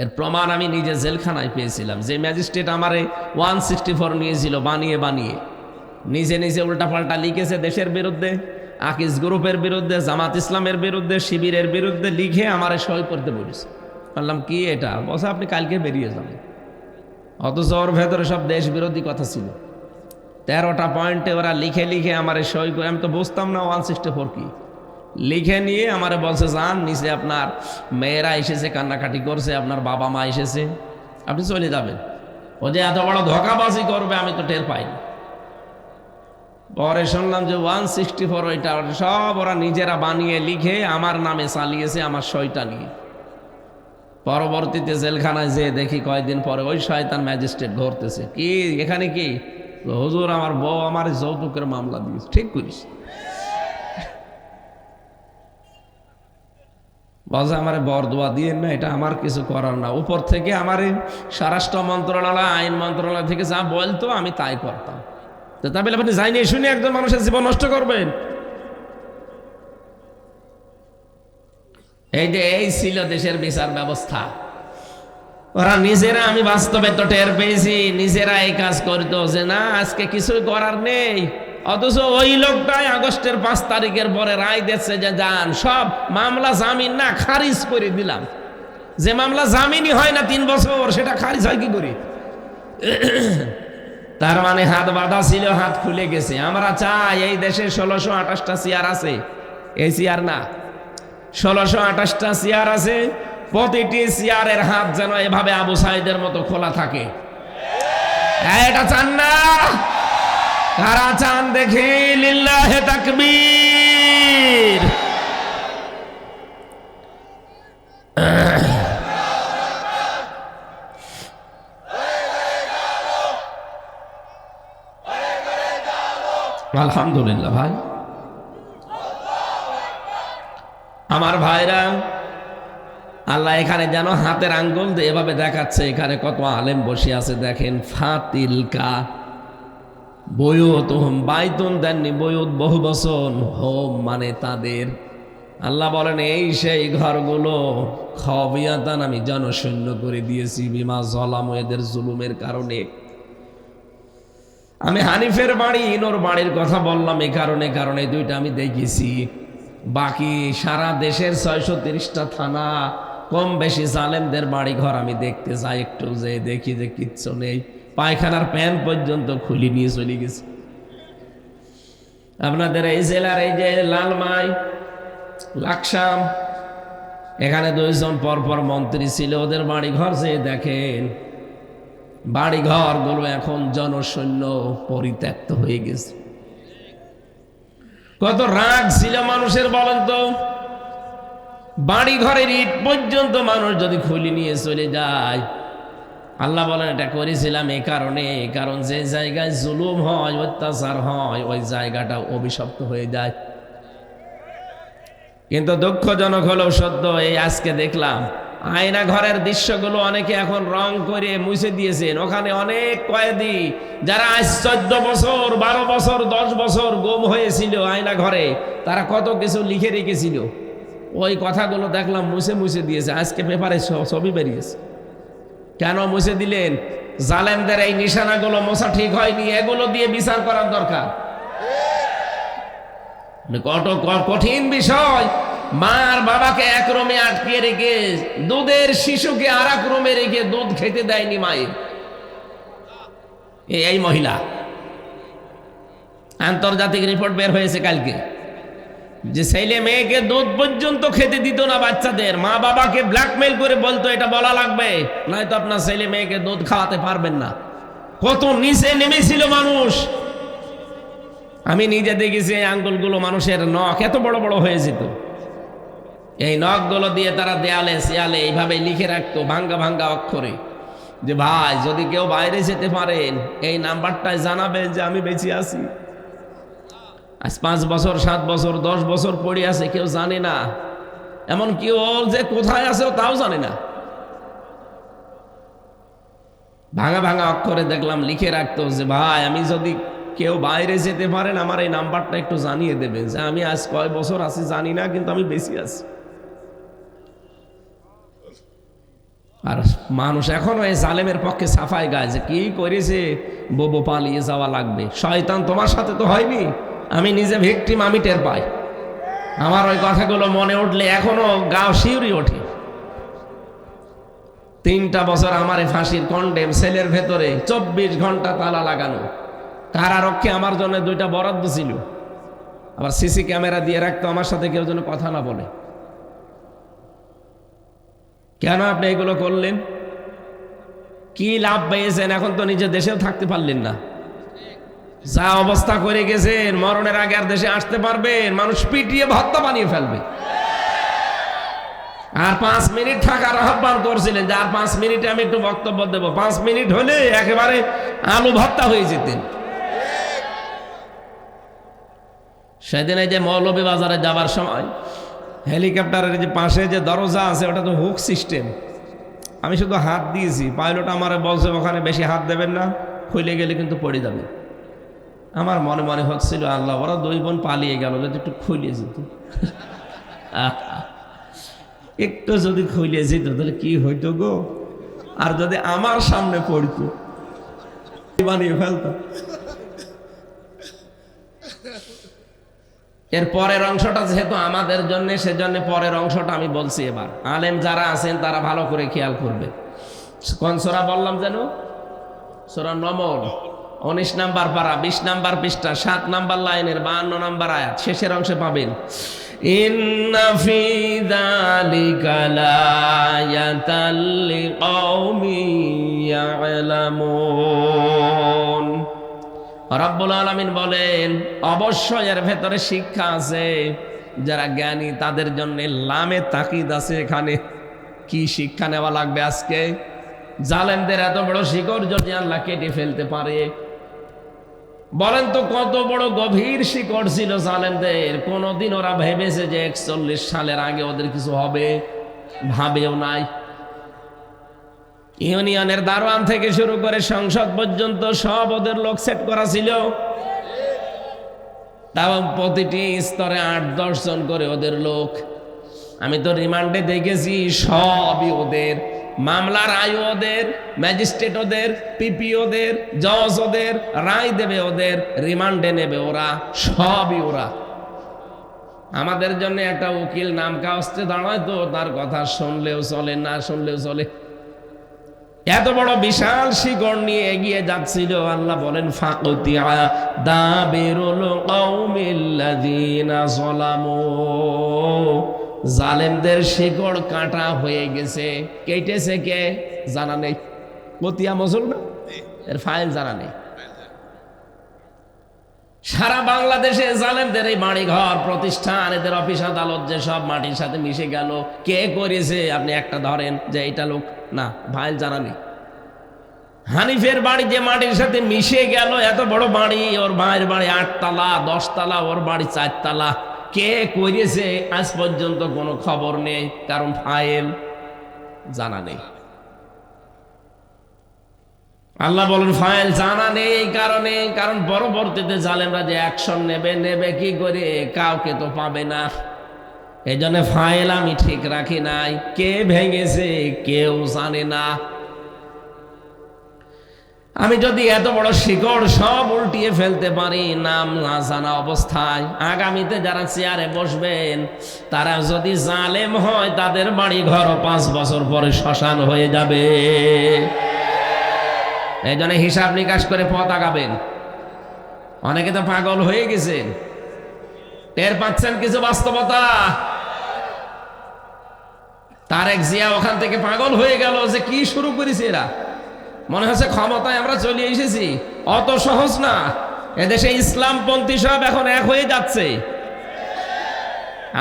এর প্রমাণ আমি নিজে জেলখানায় পেয়েছিলাম। যে ম্যাজিস্ট্রেট আমারে 164 নিয়েছিল বানিয়ে বানিয়ে, নিজে নিজে উল্টাপাল্টা লিখেছে দেশের বিরুদ্ধে, আকিজ গ্রুপের বিরুদ্ধে, জামাত ইসলামের বিরুদ্ধে, শিবিরের বিরুদ্ধে লিখে আমারে সই করতে বলেছে। বললাম কি এটা? বলছে আপনি কালকে বেরিয়ে যাবেন। অথচ ওর ভেতরে সব দেশ বিরোধী কথা ছিল। 13টা পয়েন্টে ওরা লিখে লিখে আমারে সই করে, আমি তো বুঝতাম না 164 কি, লিখে নিয়ে আমারে বলছে যান নিচে আপনার মেয়েরা এসেছে, কান্নাকাটি করছে, আপনার বাবা মা এসেছে, আপনি চলে যাবেন। ও যে এত বড় ধোঁকাবাজি করবে আমি তো টের পাইনি। পরে শুনলাম যে 164 ওইটা সব ওরা নিজেরা বানিয়ে লিখে আমার নামে চালিয়েছে, আমার সইটা নিয়ে। পরবর্তীতে জেলখানায় যেয়ে দেখি কয়েকদিন পরে ওই শয়তান ম্যাজিস্ট্রেট ধরতেছে, কি এখানে কি? হুজুর আমার বউ আমার যৌতুকের মামলা দিয়েছে। ঠিক করিস। বলছে আমার বরদোয়া দিয়ে না, এটা আমার কিছু করার না, উপর থেকে আমার স্বরাষ্ট্র মন্ত্রণালয় আইন মন্ত্রণালয় থেকে যা বলতো আমি তাই করতাম। তো তা বলে আপনি যাইনি শুনে একজন মানুষের জীবন নষ্ট করবেন? এই ছিল দেশের বিচার ব্যবস্থা। ওরা নিজেরা, আমি বাস্তবে তো টের পেয়েছি, নিজেরা এই কাজ করতো যে না আজকে কিছুই করার নেই, অথচ ওই লোকটাই আগস্টের 5 তারিখের পরে রায় দিচ্ছে যে যান সব মামলা জামিন না খারিজ করে দিলাম। যে মামলা জামিনই হয় না 3 বছর, সেটা খারিজ হয় কি করে? তার মানে হাত বাঁধা ছিল, হাত খুলে গেছে। আমরা চাই এই দেশে 1628টা চেয়ার আছে, এই চেয়ার না, 1628টা চেয়ার আছে, প্রতিটি চেয়ারের হাত যেন এভাবে আবু সাইদের মতো খোলা থাকে। এটা চান না? কারা চান দেখি? লিল্লাহে তাকবীর। আলহামদুলিল্লাহ ভাই, আমার ভাইরা, আল্লাহ এখানে যেন হাতের আঙ্গুল দিয়ে এভাবে দেখাচ্ছে এখানে কত আলেম বসে আছে। দেখেন, ফাতিলকা বয়ুত হোম, বাইতুন দেননি, বয়ুত বহু বচন, হোম মানে তাদের। আল্লাহ বলেন এই সেই ঘরগুলো খবিয়াতান আমি জনশূন্য করে দিয়েছি, বিমা জলাম, এদের জুলুমের কারণে। আমি হানিফের বাড়ি ইনোর বাড়ির কথা বললাম এই কারণে দুইটা আমি দেখেছি। বাকি সারা দেশের 630টা থানা কম বেশি জালেমদের বাড়ি ঘর আমি দেখতে যাই, একটু যে দেখি যে কিচ্ছু নেই, পায়খানার প্যান পর্যন্ত খুলি নিয়ে চলে গেছে। আপনাদের এই জেলার এই যে লালমাই, লাকসাম, এখানে 2 জন পরপর মন্ত্রী ছিল, ওদের বাড়ি ঘর যে দেখেন, বাড়ি ঘর গুলো এখন জনশূন্য, পরিত্যক্ত হয়ে গেছে। কত রাগ ছিল মানুষের বলেন তো? বাড়ি ঘরের ইট পর্যন্ত মানুষ যদি খুলি নিয়ে চলে যায়। আল্লাহ বলেন এটা করেছিলাম এই কারণে, কারণ যে জায়গায় জুলুম হয়, অত্যাচার হয়, ওই জায়গাটা অভিশপ্ত হয়ে যায়। কিন্তু দুঃখজনক হলেও সত্য, এই আজকে দেখলাম আয়না ঘরের দৃশ্যগুলো অনেকে এখন রং করে মুছে দিয়েছেন। ওখানে অনেক কয়েদি যারা আজ 14 বছর 12 বছর 10 বছর গুম হয়েছিল আয়না ঘরে, তারা কত কিছু লিখে রেখেছিল, ওই কথাগুলো দেখলাম মুছে দিয়েছে। আজকে পেপারে ছবি বেরিয়েছে। কেন মুছে দিলেন? জালেমদের এই নিশানাগুলো মোছা ঠিক হয়নি, এগুলো দিয়ে বিচার করার দরকার। কত কঠিন বিষয়। মার বাবাকে এক রুমে আটকে রেখে দুধের শিশুকে আর এক রুমে রেখে দুধ খেতে দেয়নি মায়ের এই মহিলা। আন্তর্জাতিক রিপোর্ট বের হয়েছে কালকে, যে ছেলে মেয়েকে দুধ পর্যন্ত খেতে দিত না বাচ্চাদের। মা বাবাকে ব্ল্যাকমেল করে বলতো এটা বলা লাগবে, নয়তো আপনার ছেলে মেয়েকে দুধ খাওয়াতে পারবেন না। কত নিচে নেমেছিল মানুষ। আমি নিজে দেখেছি এই আঙ্গুলগুলো মানুষের নখ এত বড় বড় হয়ে যেত। এই নখগুলো দিয়ে তারা দেয়ালে শিয়ালে এইভাবে লিখে রাখতো ভাঙ্গা ভাঙ্গা অক্ষরে, যে ভাই যদি কেউ বাইরে যেতে পারেন এই নাম্বারটায় জানাবেন যে আমি বেঁচে আছি। আজ 5 বছর 7 বছর 10 বছর পড়ে আছে, কেউ জানে না। এমন কি ও যে কোথায় আছে তাও জানে না। ভাঙা ভাঙা অক্ষরে দেখলাম লিখে রাখতো যে ভাই আমি যদি কেউ বাইরে যেতে পারেন আমার এই নাম্বারটা একটু জানিয়ে দেবেন, যে আমি আজ কয় বছর আছি জানি না, কিন্তু আমি বেঁচে আছি। আর মানুষ এখনো এই জালেমের পক্ষে সাফাই গায় যে কি করেছে, ববো পালিয়ে যাওয়া লাগবে। শয়তান তোমার সাথে তো হয়নি, আমি নিজে ভিকটিম, আমি টের পাই। আমার ওই কথাগুলো মনে উঠলে এখনো গা শিউরি ওঠে। 3টা বছর আমার ফাঁসির কন্ডেম সেলের ভেতরে 24 ঘন্টা তালা লাগানো। কারারক্ষে আমার জন্য 2টা বরাদ্দ ছিল, আবার সিসি ক্যামেরা দিয়ে রাখতো আমার সাথে কেউ যেন কথা না বলে। কেন আপনি এগুলো করলেন? কি লাভ পেয়েছেন? এখন তো নিজের দেশেও থাকতে পারলেন না। যা অবস্থা করে গেছেন, মরণের আগে আর দেশে আসতে পারবেন? মানুষ পিটিয়ে ভর্তা বানিয়ে ফেলবে। আর 5 মিনিট থাকার আহ্বান করছিলেন যে আর 5 মিনিটে আমি একটু বক্তব্য দেব। 5 মিনিট হলে একেবারে আলু ভর্তা হয়ে যেতেন। সেদিন এই যে মৌলভীবাজারে যাবার সময় হেলিকপ্টারের যে পাশে যে দরজা আছে ওটা তো হুক সিস্টেম, আমি শুধু হাত দিয়েছি। পাইলট আমার বলছে ওখানে বেশি হাত দেবেন না, খুলে গেলে কিন্তু পড়ে যাবে। আমার মনে মনে হচ্ছিল আল্লাহ, ওরা 2 বোন পালিয়ে গেল, যদি একটু খুলে যেত, একটু যদি খুলে যেত তাহলে কি হইতো গো। আর যদি আমার সামনে পড়তো বানিয়ে ফেলতো। এর পরের অংশটা যেহেতু আমাদের জন্য, সেজন্য পরের অংশটা আমি বলছি। এবার আলেম যারা আছেন তারা ভালো করে খেয়াল করবে। কোন সূরা বললাম যেন? সূরা নমল 19 নাম্বার পারা, 20 নাম্বার পৃষ্ঠা, 7 নাম্বার লাইনের 52 নাম্বার আয়াত, শেষের অংশে পাবেন ইন্না ফি যালিকা লায়াতাল লিকাউমিন ইয়ালামুন। রব্বুল আলামিন বলেন অবশ্যই এর ভেতরে শিক্ষা আছে যারা জ্ঞানী তাদের জন্য। লামে তাকিদ আছে এখানে। কি শিক্ষা নেওয়া লাগবে আজকে? জালেমদের এত বড় শিকড় যদি আল্লাহ কেটে ফেলতে পারে, বলেন তো কত বড় গভীর শিকড় ছিল জালেমদের। কোনদিন ওরা ভেবেছে যে 41 সালের আগে ওদের কিছু হবে? ভাবেও নাই। ইউনিয়নের দারোয়ান থেকে শুরু করে সংসদ পর্যন্ত সব ওদের লোক সেট করা ছিল। তাও প্রতিটি স্তরে 8-10 জন করে ওদের লোক। আমি তো রিমান্ডে দেখেছি সবই ওদের। মামলার আয়ু ওদের, ম্যাজিস্ট্রেট ওদের, পিপি ওদের, জজ ওদের, রায় দেবে ওদের, রিমান্ডে নেবে ওরা, সবই ওরা। আমাদের জন্য একটা উকিল নাম কাগজে দাঁড়ায় তো তার কথা শুনলেও চলে, না শুনলেও চলে। এত বড় বিশাল শিকড় নিয়ে এগিয়ে যাচ্ছিল। আল্লাহ বলেন ফাকুতিয়া দাবিরুল কওমিল্লাযিনা যালামু। জালেমদের শিকড় কাটা হয়ে গেছে। কেটেছে কে জানা নেই। কতিয়া মুসলমান এর ফাইল জানা নেই। সারা বাংলাদেশে জালেমদের এই বাড়ি ঘর প্রতিষ্ঠান, এদের অফিস আদালত যে সব মাটির সাথে মিশে গেল। কে করেছে আপনি একটা ধরেন যে এইটা লোক, না ফাইল জানা নেই। হানিফের বাড়ি যে মাটির সাথে মিশে গেল, এত বড় বাড়ি, ওর ভাইয়ের বাড়ি 8 তালা 10 তালা, ওর বাড়ি 4 তালা। কে করেছে আজ পর্যন্ত কোনো খবর নেই, কারণ ফাইল জানা নেই। আল্লাহ বলেন ফাইল জানা নেই এই কারণে, কারণ পরবর্তীতে জালেমরা যে অ্যাকশন নেবে কি করে, কাউকে তো পাবে না। এই জন্য ফাইল আমি ঠিক রাখি নাই। কে ভেঙেছে কেউ জানে না। আমি যদি এত বড় শিকড় সব উল্টিয়ে ফেলতে পারি নাম না জানা অবস্থায়, আগামীতে যারা চেয়ারে বসবেন তারা যদি জালেম হয়, তাদের বাড়ি ঘর 5 বছর পরে শ্মশান হয়ে যাবে। এই জন্য হিসাব নিকাশ করে পথ আগাবেন। অনেকে তো পাগল হয়ে গেছেন, টের পাচ্ছেন কিছু বাস্তবতা। তারেক জিয়া ওখান থেকে পাগল হয়ে গেল যে কি শুরু করেছে এরা। মনে হচ্ছে ক্ষমতায় আমরা চলে এসেছি। অত সহজ না। এদেশে ইসলামপন্থী সব এখন এক হয়ে যাচ্ছে।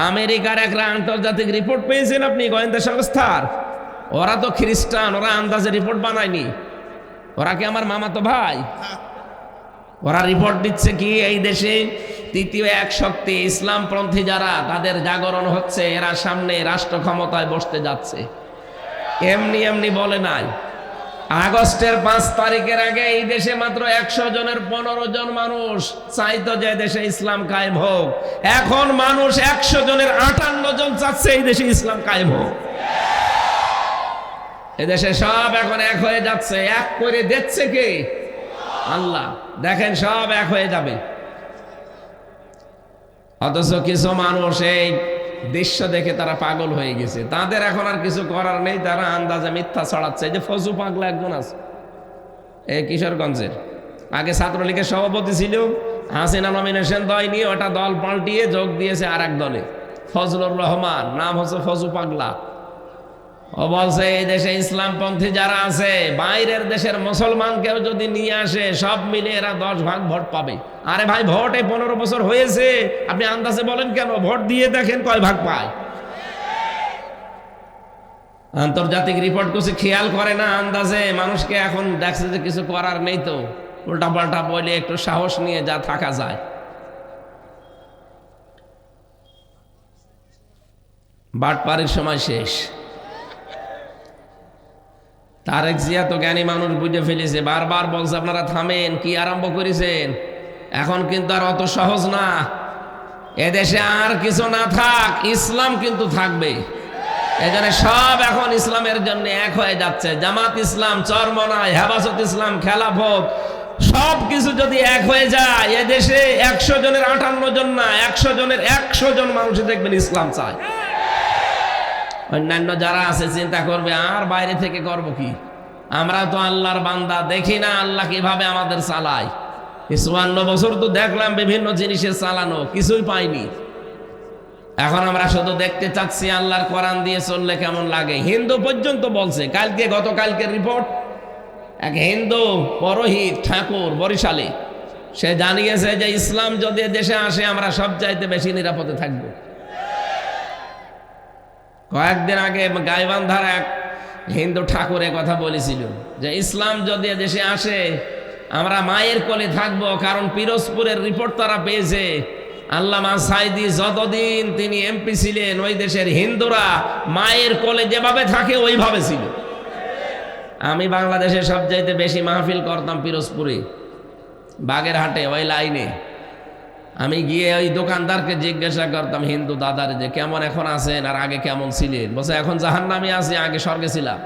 আমেরিকার একটা আন্তর্জাতিক রিপোর্ট পেয়েছেন আপনি, গোয়েন্দা সংস্থার। ওরা তো খ্রিস্টান, ওরা আন্দাজে রিপোর্ট বানায়নি। ওরা কি আমার মামাতো ভাই? ওরা রিপোর্ট দিচ্ছে কি এই দেশে তৃতীয় এক শক্তি ইসলামপন্থী যারা, তাদের জাগরণ হচ্ছে, এরা সামনে রাষ্ট্র ক্ষমতায় বসতে যাচ্ছে। এমনি এমনি বলে নাই। আগস্টের 5 তারিখের আগে এই দেশে মাত্র 100 জনের 15 জন মানুষ চাইতো যে দেশে ইসলাম কায়েম হোক। এখন মানুষ 100 জনের 58 জন চাচ্ছে এই দেশে ইসলাম কায়েম হোক। এদেশে সব এখন এক হয়ে যাচ্ছে। এক করে দিচ্ছে কে? আল্লাহ। দেখেন সব এক হয়ে যাবে। অথচ কিছু মানুষ এই দৃশ্য দেখে তারা পাগল হয়ে গেছে। তাদের এখন আর কিছু করার নেই, তারা আন্দাজে মিথ্যা ছড়াচ্ছে। এই যে ফজু পাগলা একজন আছে, এই কিশোরগঞ্জের, আগে ছাত্রলীগের সভাপতি ছিল, হাসিনা নমিনেশন দেয়নি, ওটা দল পাল্টিয়ে যোগ দিয়েছে আর এক দলে। ফজলুর রহমান, নাম হচ্ছে ফজু পাগলা। ও বলছে এই দেশে ইসলামপন্থী যারা আছে, বাইরের দেশের মুসলমানকেও যদি নিয়ে আসে, সব মিলে এরা 10 ভাগ ভোট পাবে। আরে ভাই, ভোট এই 15 বছর হয়েছে, আপনি আন্দাজে বলেন কেন? ভোট দিয়ে দেখেন কয় ভাগ পায়। আন্তর্জাতিক রিপোর্ট কিছু খেয়াল করে না আন্দাজে। মানুষকে এখন দেখছে যে কিছু করার নেই, তো উল্টা পাল্টা বলে একটু সাহস নিয়ে যা থাকা যায়। বাটপাড়ির সময় শেষ। তারেক জিয়া তো জ্ঞানী মানুষ, বুঝে ফেলেছে। বারবার বলছে আপনারা থামেন, কি আরম্ভ করেছেন। এখন কিন্তু আর অত সহজ না। এদেশে আর কিছু না থাক, ইসলাম কিন্তু থাকবে। এখানে সব এখন ইসলামের জন্য এক হয়ে যাচ্ছে। জামাত ইসলাম, চরমনাই, হেফাজত ইসলাম, খেলাফত, সব কিছু যদি এক হয়ে যায়, এদেশে 100 জনের 58 জন না, 100 জনের 100 জন মানুষ দেখবেন ইসলাম চায়। অন্যান্য যারা আছে চিন্তা করবে আর বাইরে থেকে করব কি, আমরা তো আল্লাহর বান্দা, দেখি না আল্লাহ কিভাবে আমাদের চালায়। 54 বছর তো দেখলাম বিভিন্ন জিনিসের চালানো, কিছুই পাইনি। এখন আমরা শুধু দেখতে চাচ্ছি আল্লাহর কোরআন দিয়ে চললে কেমন লাগে। হিন্দু পর্যন্ত বলছে, গতকালকে রিপোর্ট, এক হিন্দু পুরোহিত ঠাকুর বরিশালে, সে জানিয়েছে যে ইসলাম যদি দেশে আসে আমরা সব চাইতে বেশি নিরাপদে থাকবো। কয়েকদিন আগে গাইবান্ধার এক হিন্দু ঠাকুর কথা বলেছিল যে ইসলাম যদি দেশে আসে আমরা মায়ের কোলে থাকবো, কারণ পিরোজপুরের রিপোর্ট তারা পেয়েছে আল্লামা সাইদি যতদিন তিনি এমপি ছিলেন ওই দেশের হিন্দুরা মায়ের কোলে যেভাবে থাকে ওইভাবে ছিল। আমি বাংলাদেশে সবচাইতে বেশি মাহফিল করতাম পিরোজপুরে, বাগেরহাটে, ওই লাইনে। আমি গিয়ে ওই দোকানদারকে জিজ্ঞাসা করতাম হিন্দু দাদার যে কেমন এখন আছেন আর আগে কেমন ছিলেন। বলছে এখন জাহান্নামে আছি, আগে স্বর্গে ছিলাম।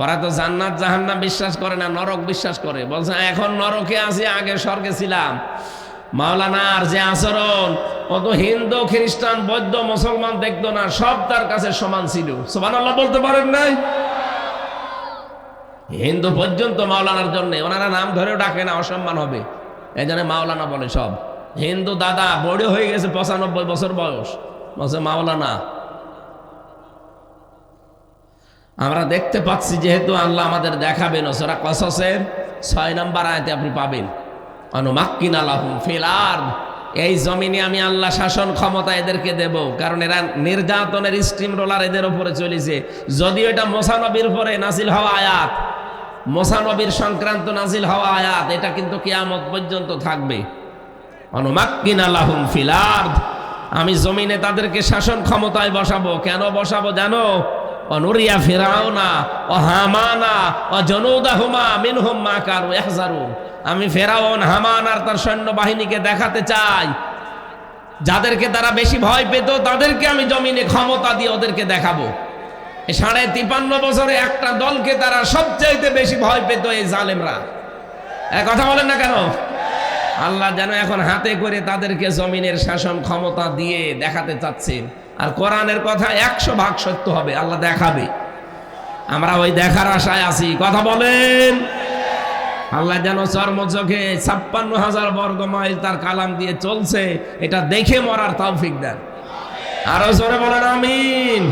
ওরা তো জান্নাত জাহান্নাম বিশ্বাস করে না, নরক বিশ্বাস করে। বলছে এখন নরকে আছি, আগে স্বর্গে ছিলাম। মাওলানার যে আচরণ, ও তো হিন্দু খ্রিস্টান বৌদ্ধ মুসলমান দেখতো না, সব তার কাছে সমান ছিল। সুবহানাল্লাহ বলতে পারেন নাই? হিন্দু পর্যন্ত মাওলানার জন্য ওনারা নাম ধরেও ডাকে না, অসম্মান হবে, এই জন্য মাওলানা বলে সব। হিন্দু দাদা বড় হয়ে গেছে, 95 বছর বয়স, বলছে মাওলানা। আমরা দেখতে পাচ্ছি যেহেতু আল্লাহ আমাদের দেখাবেন, সূরা কসসের 6 নম্বর আয়াতে আপনি পাবেন অনুমাক্কিনা লাহুম ফিল আরদ, এই জমিনে আমি আল্লাহ শাসন ক্ষমতা এদেরকে দেব, কারণ এরা নির্যাতনের স্টিম রোলার এদের উপরে চলেছে। যদিও এটা মুসা নবীর উপরে নাজিল হওয়া আয়াত, মুসা নবীর সংক্রান্ত নাজিল হওয়া আয়াত, এটা কিন্তু কিয়ামত পর্যন্ত থাকবে। অনুমাক্কিনা লাহুম ফিল আরদ, আমি জমিনে তাদেরকে শাসন ক্ষমতায় বসাবো। কেন বসাবো জানো? অনুরিয়া ফিরাউনা ও হামানা ও জনুদাহুমা মিনহুম মা কানু ইয়াহজারুন, আমি ফেরাউন হামান আর তার সৈন্যবাহিনীকে দেখাতে চাই যাদেরকে তারা বেশি ভয় পেত, তাদেরকে আমি জমিনে ক্ষমতা দিয়ে ওদেরকে দেখাবো। 53 বছরে একটা দলকে তারা সবচাইতে বেশি ভয় পেত, এই জালেমরা। কথা বলেন না কেন? আল্লাহ যেন এখন হাতে করে তাদেরকে জমিনের শাসন ক্ষমতা দিয়ে দেখাতে চাচ্ছেন। আর কোরআনের কথা 100 ভাগ সত্য হবে, আল্লাহ দেখাবে। আমরা ওই দেখার আশায় আছি। কথা বলেন। আল্লাহ যেন চর্মচোখে 56,000 বর্গ মাইল তার কালাম দিয়ে চলছে, এটা দেখে মরার তৌফিক দেন। আরো জোরে বলেন আমিন।